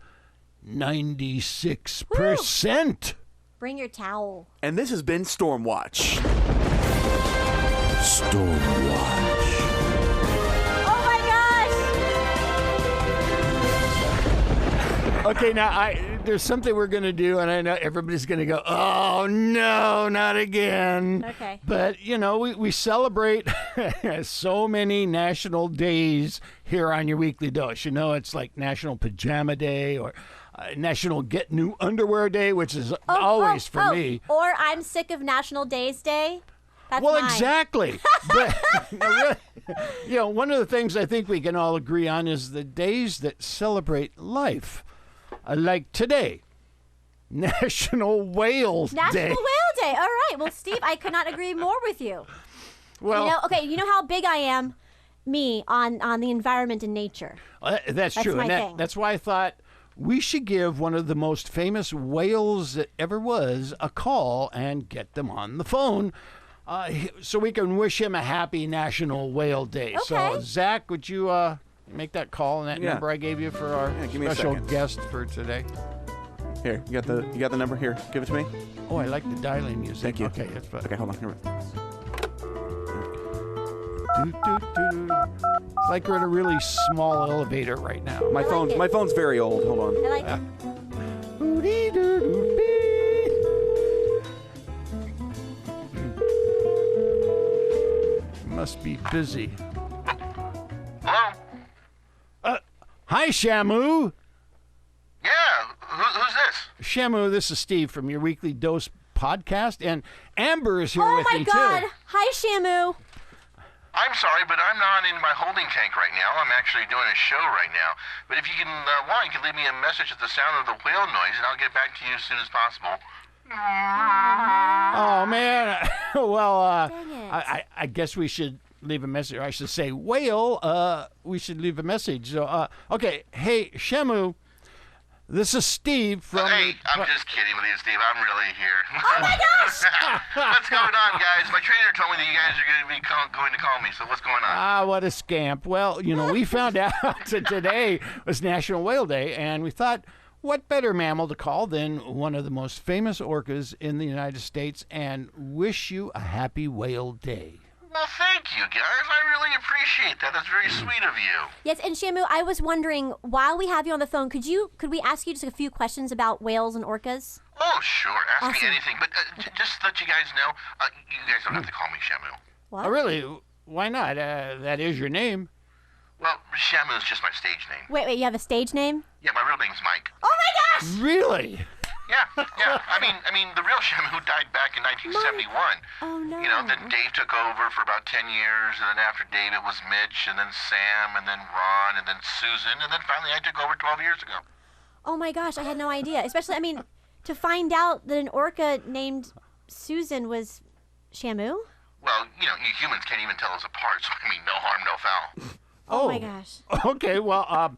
96%. Bring your towel. And this has been Stormwatch. Oh my gosh! Okay, now there's something we're going to do, and I know everybody's going to go, oh, no, not again. Okay. But, you know, we celebrate so many national days here on your Weekly Dose. You know, it's like National Pajama Day or National Get New Underwear Day, which is always for me. Or I'm sick of National Days Day. That's Well, mine. exactly. But, you know, one of the things I think we can all agree on is the days that celebrate life. Like today, National Whale Day. National Whale Day. All right. Well, Steve, I could not agree more with you. Well, you know how big I am, me, on the environment and nature. that's true. my And thing. that's why I thought we should give one of the most famous whales that ever was a call and get them on the phone so we can wish him a happy National Whale Day. So, Zach, would you make that call on that number I gave you for our special guest for today? Here, you got the number here. Give it to me. Oh, I like the dialing music. Thank you. Okay, that's fine. Okay, hold on. Here. It's like we're in a really small elevator right now. My phone's very old. Hold on. I like it. Must be busy. Hello? Hi, Shamu. Yeah, who's this? Shamu, this is Steve from your Weekly Dose podcast, and Amber is here with me, Oh, my God. too. Hi, Shamu. I'm sorry, but I'm not in my holding tank right now. I'm actually doing a show right now. But if you can, you can leave me a message at the sound of the whale noise, and I'll get back to you as soon as possible. Oh, man. Well, Dang it. I guess we should leave a message. Or I should say, whale, we should leave a message. So, okay. Hey, Shamu, this is Steve from... Hey, I'm just kidding with you, Steve. I'm really here. Oh, my gosh! What's going on, guys? My trainer told me that you guys are going to be going to call me, so what's going on? Ah, what a scamp. Well, we found out that today was National Whale Day, and we thought, what better mammal to call than one of the most famous orcas in the United States, and wish you a happy Whale Day. Well, thank you, guys. I really appreciate that. That's very sweet of you. Yes, and Shamu, I was wondering, while we have you on the phone, could we ask you just a few questions about whales and orcas? Oh, sure. Ask Awesome. me anything. But just to let you guys know, you guys don't have to call me Shamu. What? Oh, really? Why not? That is your name. Well, Shamu is just my stage name. Wait, you have a stage name? Yeah, my real name's Mike. Oh, my gosh! Really? Yeah. I mean, the real Shamu died back in 1971. Oh, no. Then Dave took over for about 10 years, and then after Dave it was Mitch, and then Sam, and then Ron, and then Susan, and then finally I took over 12 years ago. Oh, my gosh, I had no idea. Especially, to find out that an orca named Susan was Shamu? Well, you humans can't even tell us apart, so no harm, no foul. Oh, my gosh. Okay, well,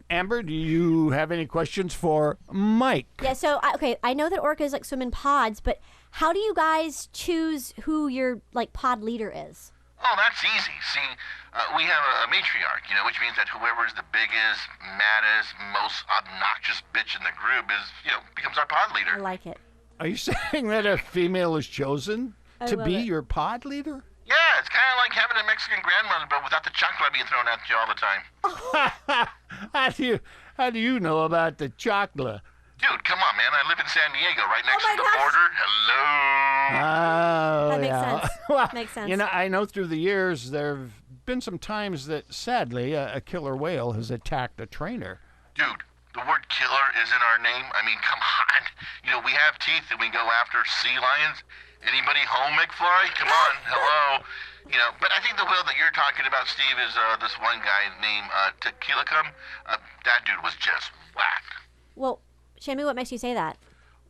Amber, do you have any questions for Mike? Yeah, so, I know that orcas swim in pods, but how do you guys choose who your, pod leader is? Oh, that's easy. See, we have a matriarch, which means that whoever is the biggest, maddest, most obnoxious bitch in the group becomes our pod leader. I like it. Are you saying that a female is chosen to be your pod leader? Yeah, it's kind of like having a Mexican grandmother, but without the chocolate being thrown at you all the time. How do you know about the chocolate? Dude, come on, man. I live in San Diego, right next to the border. Hello. Oh, That makes yeah. sense. Well, Makes sense. I know through the years there have been some times that, sadly, a killer whale has attacked a trainer. Dude, the word killer is in our name. Come on. We have teeth and we go after sea lions. Anybody home, McFly? Come on, hello. But I think the whale that you're talking about, Steve, is this one guy named Tequilicum. That dude was just whack. Well, Shamu, what makes you say that?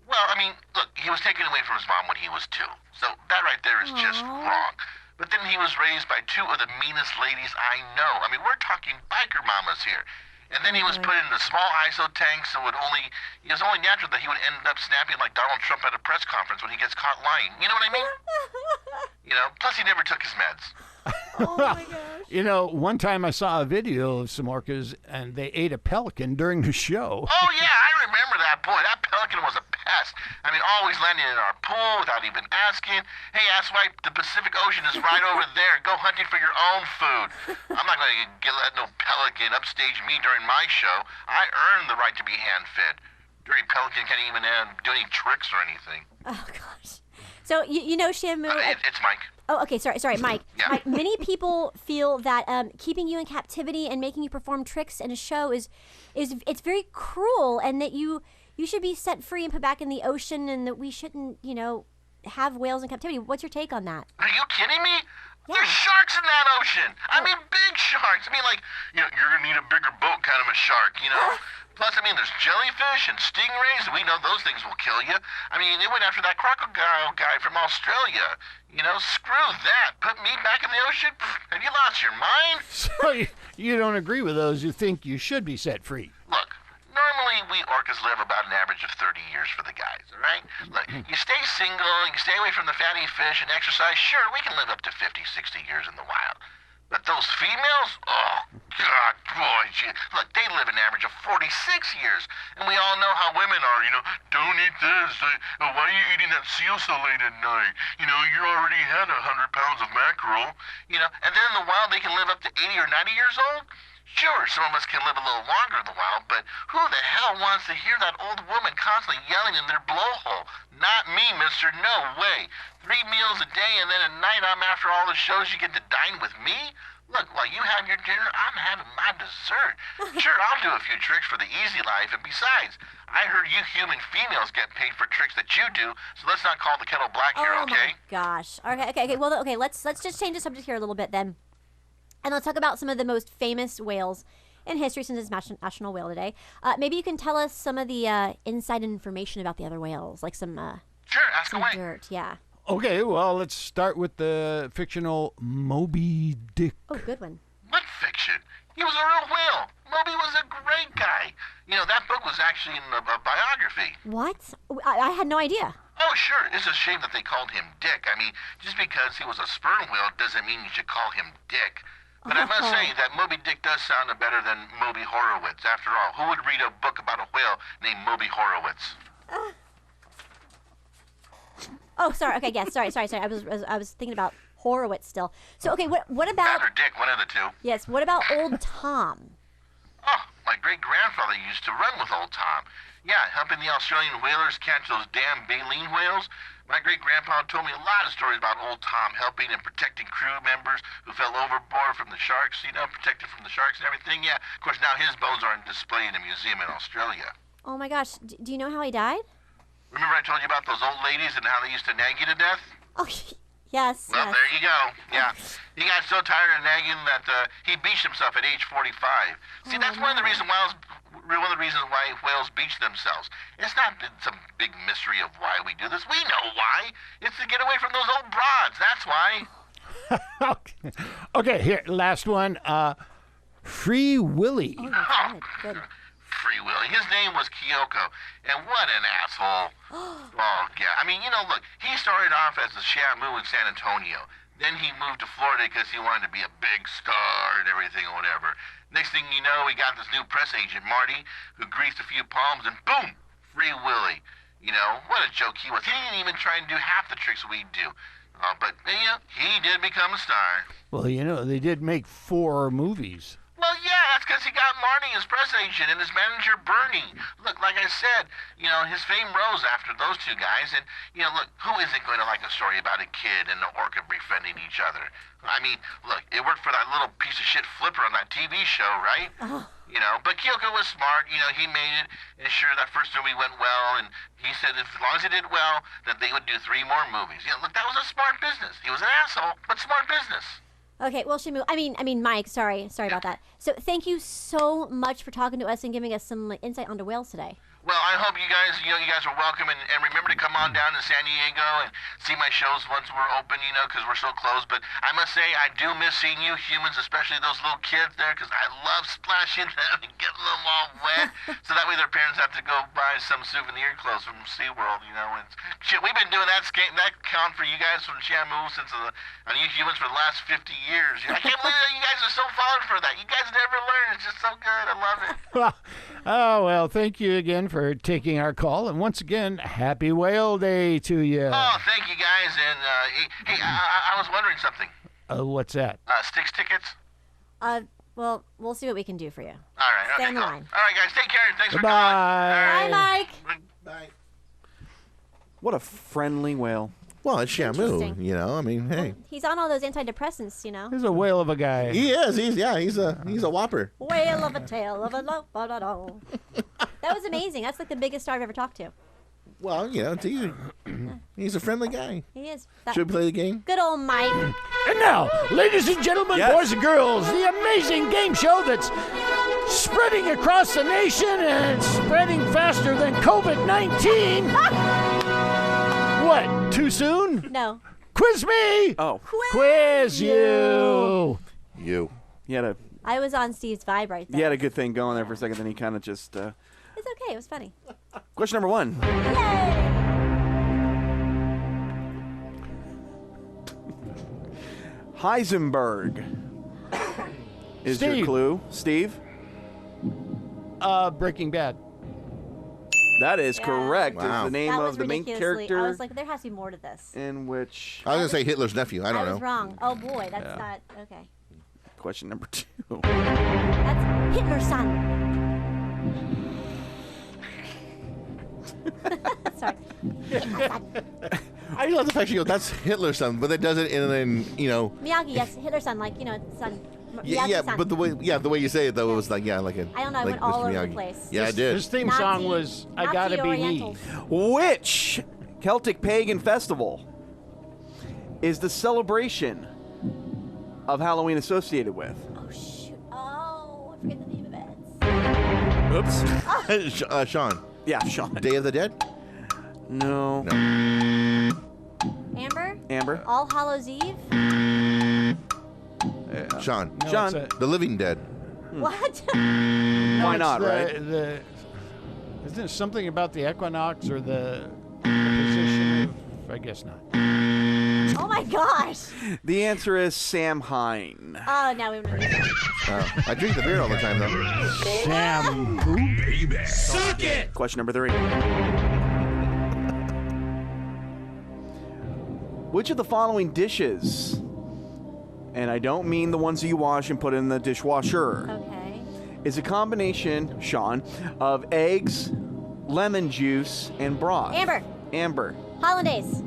Well, look, he was taken away from his mom when he was 2. So that right there is just wrong. But then he was raised by 2 of the meanest ladies I know. We're talking biker mamas here. And then he was put in the small ISO tank, so it was only natural that he would end up snapping like Donald Trump at a press conference when he gets caught lying. You know what I mean? Plus he never took his meds. Oh my gosh. One time I saw a video of some orcas and they ate a pelican during the show. Oh yeah, I remember that. Boy, that pelican was a pest. Always landing in our pool without even asking. Hey, asswipe, the Pacific Ocean is right over there. Go hunting for your own food. I'm not going to let no pelican upstage me during my show. I earned the right to be hand-fed. Dirty pelican can't even do any tricks or anything. Oh, gosh. So, Shamu... It's Mike. Oh, okay, sorry, Mike. Yeah. Mike, many people feel that keeping you in captivity and making you perform tricks in a show is it's very cruel, and that you should be set free and put back in the ocean, and that we shouldn't, have whales in captivity. What's your take on that? Are you kidding me? Yeah. There's sharks in that ocean. Big sharks. You're going to need a bigger boat kind of a shark, Plus, there's jellyfish and stingrays. We know those things will kill you. It went after that crocodile guy from Australia. Screw that. Put me back in the ocean? Have you lost your mind? So you don't agree with those who think you should be set free? Look, normally normally we orcas live about an average of 30 years for the guys, all right? Look, you stay single, you stay away from the fatty fish and exercise, sure, we can live up to 50, 60 years in the wild. But those females, oh, God, boy, look, they live an average of 46 years. And we all know how women are, don't eat this. Why are you eating that seal so late at night? You already had 100 pounds of mackerel. And then in the wild, they can live up to 80 or 90 years old. Sure, some of us can live a little longer in the wild, but who the hell wants to hear that old woman constantly yelling in their blowhole? Not me, mister, no way. 3 meals a day, and then at night I'm after all the shows you get to dine with me? Look, while you have your dinner, I'm having my dessert. Sure, I'll do a few tricks for the easy life, and besides, I heard you human females get paid for tricks that you do, so let's not call the kettle black here, okay? Oh my gosh. Okay. Well, let's just change the subject here a little bit then. And let's talk about some of the most famous whales in history since it's National Whale Day. Maybe you can tell us some of the inside information about the other whales, like some sure, ask some away. dirt. Yeah. Okay, well, let's start with the fictional Moby Dick. Oh, good one. What fiction? He was a real whale. Moby was a great guy. That book was actually in a biography. What? I had no idea. Oh, sure. It's a shame that they called him Dick. I mean, just because he was a sperm whale doesn't mean you should call him Dick. But I must say that Moby Dick does sound better than Moby Horowitz. After all, who would read a book about a whale named Moby Horowitz? Oh, sorry. Okay, yes. Sorry. I was thinking about Horowitz still. So, okay, what about... That or Dick, one of the two. Yes, what about Old Tom? Oh, my great-grandfather used to run with Old Tom. Yeah, helping the Australian whalers catch those damn baleen whales. My great-grandpa told me a lot of stories about Old Tom helping and protecting crew members who fell overboard from the sharks, protected from the sharks and everything. Yeah, of course, now his bones are on display in a museum in Australia. Oh, my gosh. Do you know how he died? Remember I told you about those old ladies and how they used to nag you to death? Oh, yes. Well, there you go. Yeah. He got so tired of nagging that he beached himself at age 45. See, that's one of the reasons why whales beach themselves. It's not some big mystery of why we do this. We know why. It's to get away from those old broads. That's why. Okay, here, last one. Free Willy. Oh, that's good. Free Willy. His name was Kyoko, and what an asshole. Oh, yeah. I mean, look, he started off as a Shamu in San Antonio. Then he moved to Florida because he wanted to be a big star and everything or whatever. Next thing you know, he got this new press agent, Marty, who greased a few palms, and boom, Free Willy. What a joke he was. He didn't even try and do half the tricks we do. But, he did become a star. Well, they did make 4 movies. Well, yeah, that's because he got Marty as press agent and his manager, Bernie. Look, like I said, his fame rose after those two guys. And, look, who isn't going to like a story about a kid and an orca befriending each other? I mean, look, it worked for that little piece of shit Flipper on that TV show, right? But Kyoko was smart. He made it. And sure, that first movie went well. And he said as long as it did well, that they would do 3 more movies. Look, that was a smart business. He was an asshole, but smart business. Okay, well, Shamu, I mean, Mike, sorry about that. So thank you so much for talking to us and giving us some insight onto whales today. Well, I hope you guys are welcome, and remember to come on down to San Diego and see my shows once we're open, because we're so close. But I must say, I do miss seeing you humans, especially those little kids there, because I love splashing them and getting them all wet. So that way their parents have to go buy some souvenir clothes from SeaWorld, And shit, we've been doing that count for you guys from Shamu since on you humans for the last 50 years. I can't believe that you guys are so followed for that. You guys never learn. It's just so good. I love it. Well, thank you again for taking our call, and once again, happy Whale Day to you. Oh, thank you guys, and hey, I was wondering something. What's that? Styx tickets? Well, we'll see what we can do for you. All right, Stay okay, on the cool. line. All right, guys, take care, and thanks for Bye. calling. Bye, Mike. Bye. What a friendly whale. Well, it's Shamu, Interesting. I mean, hey. He's on all those antidepressants, He's a whale of a guy. He is. He's a whopper. Whale of a tail of a lo ba da da. That was amazing. That's like the biggest star I've ever talked to. Well, he's a friendly guy. He is. Should we play the game? Good old Mike. And now, ladies and gentlemen, boys and girls, the amazing game show that's spreading across the nation and spreading faster than COVID-19. What? Too soon? No. Quiz me! Oh. Quiz you! You. He had a I was on Steve's vibe right there. He had a good thing going there for a second, then he kind of just... It's was okay. It was funny. Question number 1. Yay! Heisenberg is your Steve. clue. Steve? Breaking Bad. That is Yeah. correct. Wow. Is the name That was of the main ridiculously- character I was like, there has to be more to this. in which... I was going to say Hitler's nephew. I don't I know. was wrong. Oh boy, that's not okay. Question number 2. That's Hitler's son. Sorry. Hitler's son. I love the fact you go, that's Hitler's son, but it does it in you know. Miyagi, yes, Hitler's son, like, you know, son. Yeah, Miyagi's son. but the way you say it though, it was like like a. I don't know, I like went all Mr. over the Miyagi. place. Yeah, I did. His theme song was "I Gotta Be Me." Which Celtic pagan festival is the celebration of Halloween associated with? Oh shoot! Oh, I forget the name of it. Oops. Sean. Yeah, Sean. Day of the Dead? No. Amber. Amber. All Hallows Eve. Sean. No, Sean. it's The Living Dead. What? Why not, right? Isn't it something about the equinox or the position of? I guess not. Oh my gosh! The answer is Samhain. Oh, now we remember. I drink the beer all the time though. Sam, who? Baby. Suck it! Question number 3. Which of the following dishes, and I don't mean the ones that you wash and put in the dishwasher, Okay. is a combination, Sean, of eggs, lemon juice, and broth? Amber. Amber. Hollandaise.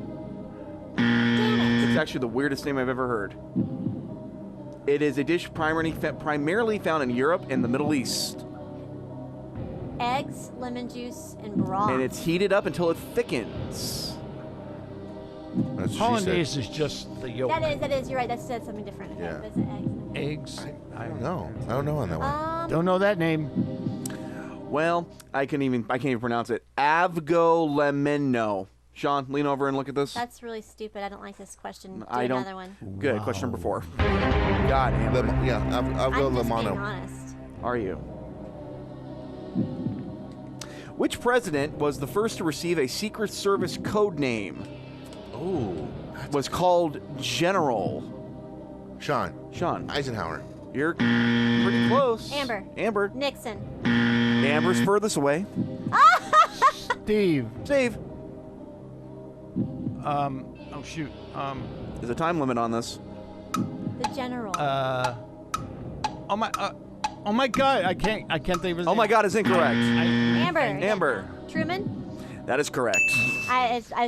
It's actually the weirdest name I've ever heard. It is a dish primarily found in Europe and the Middle East. Eggs, lemon juice, and broth. And it's heated up until it thickens. That's what she Hollandaise said. is just the yolk. That is. You're right. That's something different. Okay, Yeah. but it's an Eggs. I don't know. I don't know on that one. Don't know that name. Well, I can't even pronounce it. Avgolemino. Sean, lean over and look at this. That's really stupid. I don't like this question. Do I don't. another one. Good. Question number 4. God, Amber. I'll go I'm just being Lemano. honest. Are you? Which president was the first to receive a Secret Service code name? Oh. Was called General. Sean. Eisenhower. You're pretty close. Amber. Amber. Nixon. Amber's furthest away. Steve. Oh shoot. There's a time limit on this. The general. Oh my God! I can't think of his name. Oh my God is incorrect. Amber. Amber. Truman. That is correct.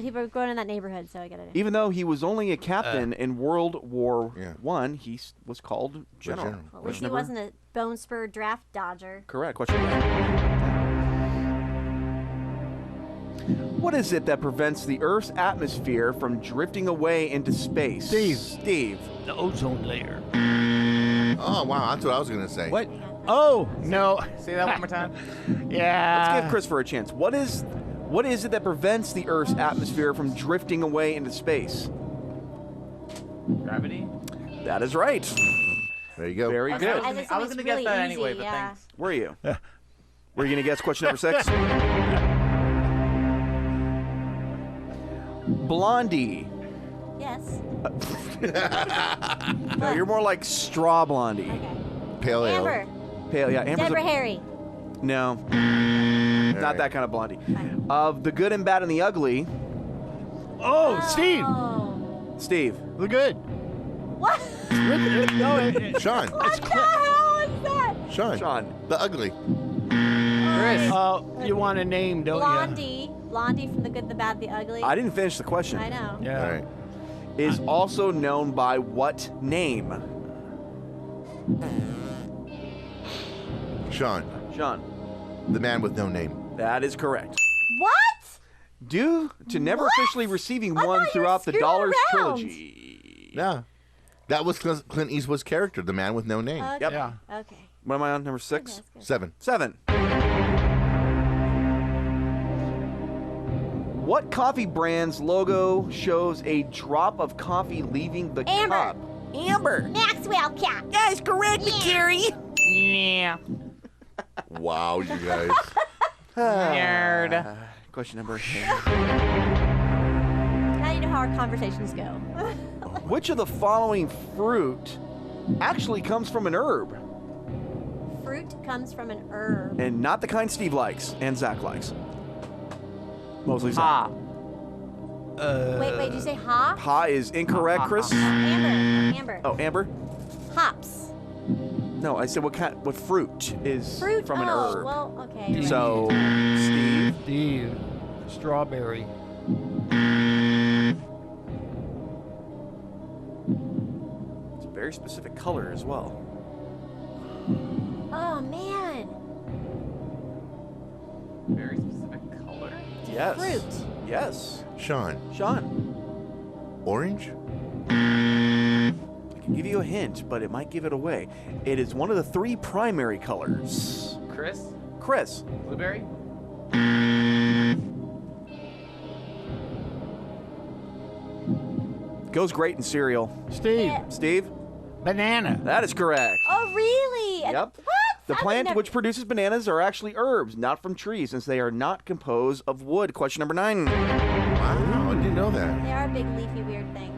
People were growing in that neighborhood, so I got it. Even though he was only a captain in World War I, he was called General. At least he wasn't a bone spur draft dodger. Correct. Question 9. What is it that prevents the Earth's atmosphere from drifting away into space? Steve. The ozone layer. Oh wow, that's what I was gonna say. What? Oh no. Say that one more time. Yeah. Let's give Christopher a chance. What is it that prevents the Earth's atmosphere from drifting away into space? Gravity? That is right. There you go. Very good. I was going to guess that anyway, but yeah. thanks. Were you? Were you going to guess question number 6? Blondie. Yes. No, you're more like straw blondie. Okay. Pale ale. Amber. Pale, yeah. Amber's Deborah Harry. No. Not that kind of blondie. Of the good and bad and the ugly. Oh, Steve. Steve. The good. What? Sean. What the hell is that? Sean. The ugly. Chris. You want a name, don't Blondie. Blondie from The Good, the Bad, the Ugly. I didn't finish the question. I know. you? Yeah. All right. Is also known by what name? Sean. The man with no name. That is correct. What? Due to never What? officially receiving I one thought you were throughout the screwing Dollars around. trilogy. Yeah. That was Clint Eastwood's character, the man with no name. Okay. Yep. Yeah. Okay. What am I on? Number 6? Okay, that's 7. 7. What coffee brand's logo shows a drop of coffee leaving the Amber. cup? Amber. Maxwell Cat. Guys, correct me, Carrie. Yeah. Wow, you guys. Nerd. Question number 10. Now you know how our conversations go. Which of the following fruit actually comes from an herb? Fruit comes from an herb. And not the kind Steve likes and Zach likes. Mostly Zach. Wait, did you say ha? Ha is incorrect, Chris. Amber. Oh, Amber? Hops. No, I said what fruit is Fruit? from an herb. Well, okay. So, Steve. Strawberry. It's a very specific color as well. Oh, man. Very specific color. Yes. Fruit. Yes. Sean. Orange? I can give you a hint, but it might give it away. It is one of the 3 primary colors. Chris. Blueberry. Goes great in cereal. Steve. Banana. That is correct. Oh, really? Yep. What? The plant which produces bananas are actually herbs, not from trees, since they are not composed of wood. Question number 9. Wow, I didn't know that. They are a big, leafy, weird thing.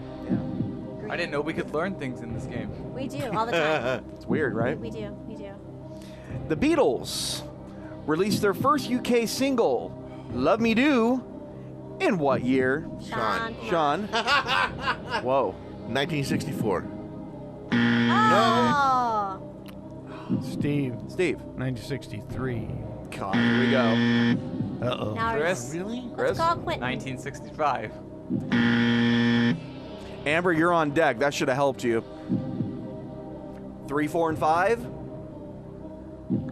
I didn't know we could learn things in this game. We do, all the time. It's weird, right? We do. The Beatles released their first UK single, Love Me Do, in what year? Sean. Whoa. 1964. Oh. Steve. 1963. 1963. God, here we go. Uh-oh. Now Chris. Really? Let's call Quentin. 1965. Amber, you're on deck. That should have helped you. 3, 4, and 5.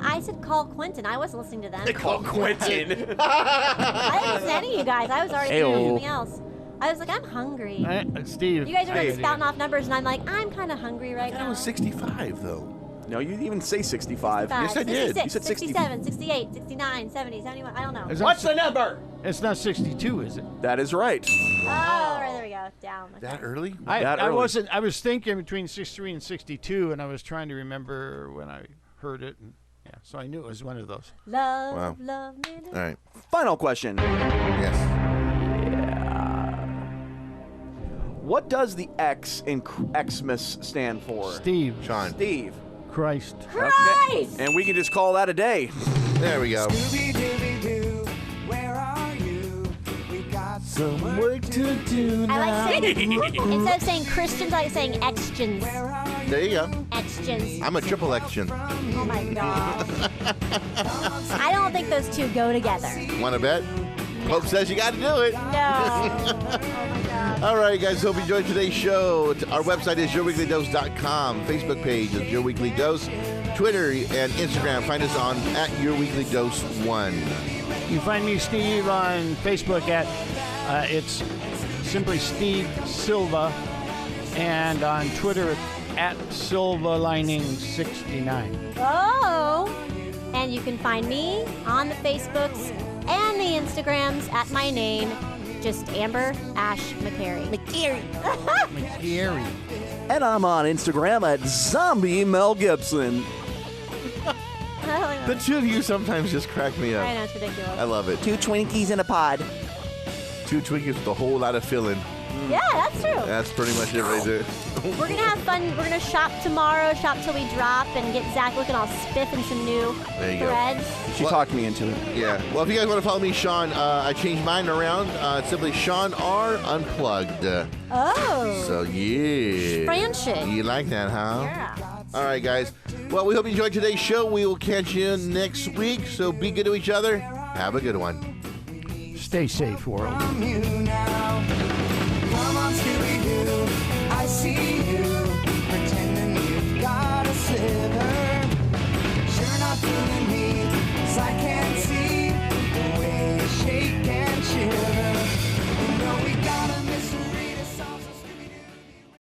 I said call Quentin. I wasn't listening to them. Call Quentin. I didn't listen to any of you guys. I was already doing something else. I was like, I'm hungry. Steve. You guys are like spouting off numbers, and I'm like, I'm kind of hungry right now. That was 65, though. No, you didn't even say 65. Yes, I did. 66, You said 60. 67, 68, 69, 70, 71. I don't know. What's the number? It's not 62, is it? That is right. Oh, right, there we go. Down. Okay. That early? I was thinking between 63 and 62, and I was trying to remember when I heard it. And, yeah, so I knew it was one of those. Love me. All right. Final question. Yes. What does the X in Xmas stand for? Steve. Sean. Steve. Christ. Okay. And we can just call that a day. There we go. Scooby-Dooby-Doo, where are you? We got some work to do now. I like saying, instead of saying Christians, I like saying Xtions. There you go. Xtions. I'm a triple X-tion. Oh my God. I don't think those two go together. Want to bet? Pope says you got to do it. No. Oh my God. All right, guys. Hope you enjoyed today's show. Our website is yourweeklydose.com. Facebook page is Your Weekly Dose. Twitter and Instagram. Find us on @YourWeeklyDose1. You find me, Steve, on Facebook at it's simply Steve Silva, and on Twitter at SilvaLining69. Oh. And you can find me on the Facebooks and the Instagrams at my name, just Amber Ash McCary. McCary. And I'm on Instagram at Zombie Mel Gibson. The two of you sometimes just crack me up. I know, it's ridiculous. I love it. 2 Twinkies in a pod. 2 Twinkies with a whole lot of filling. Yeah, that's true. That's pretty much it right there. We're going to have fun. We're going to shop tomorrow, shop till we drop, and get Zach looking all spiff in some new There you go. threads. She talked me into it. Yeah. Well, if you guys want to follow me, Sean, I changed mine around. It's simply Sean R. Unplugged. Oh. So, yeah. Friendship. You like that, huh? Yeah. All right, guys. Well, we hope you enjoyed today's show. We will catch you next week. So be good to each other. Have a good one. Stay safe, world. Come on, Scooby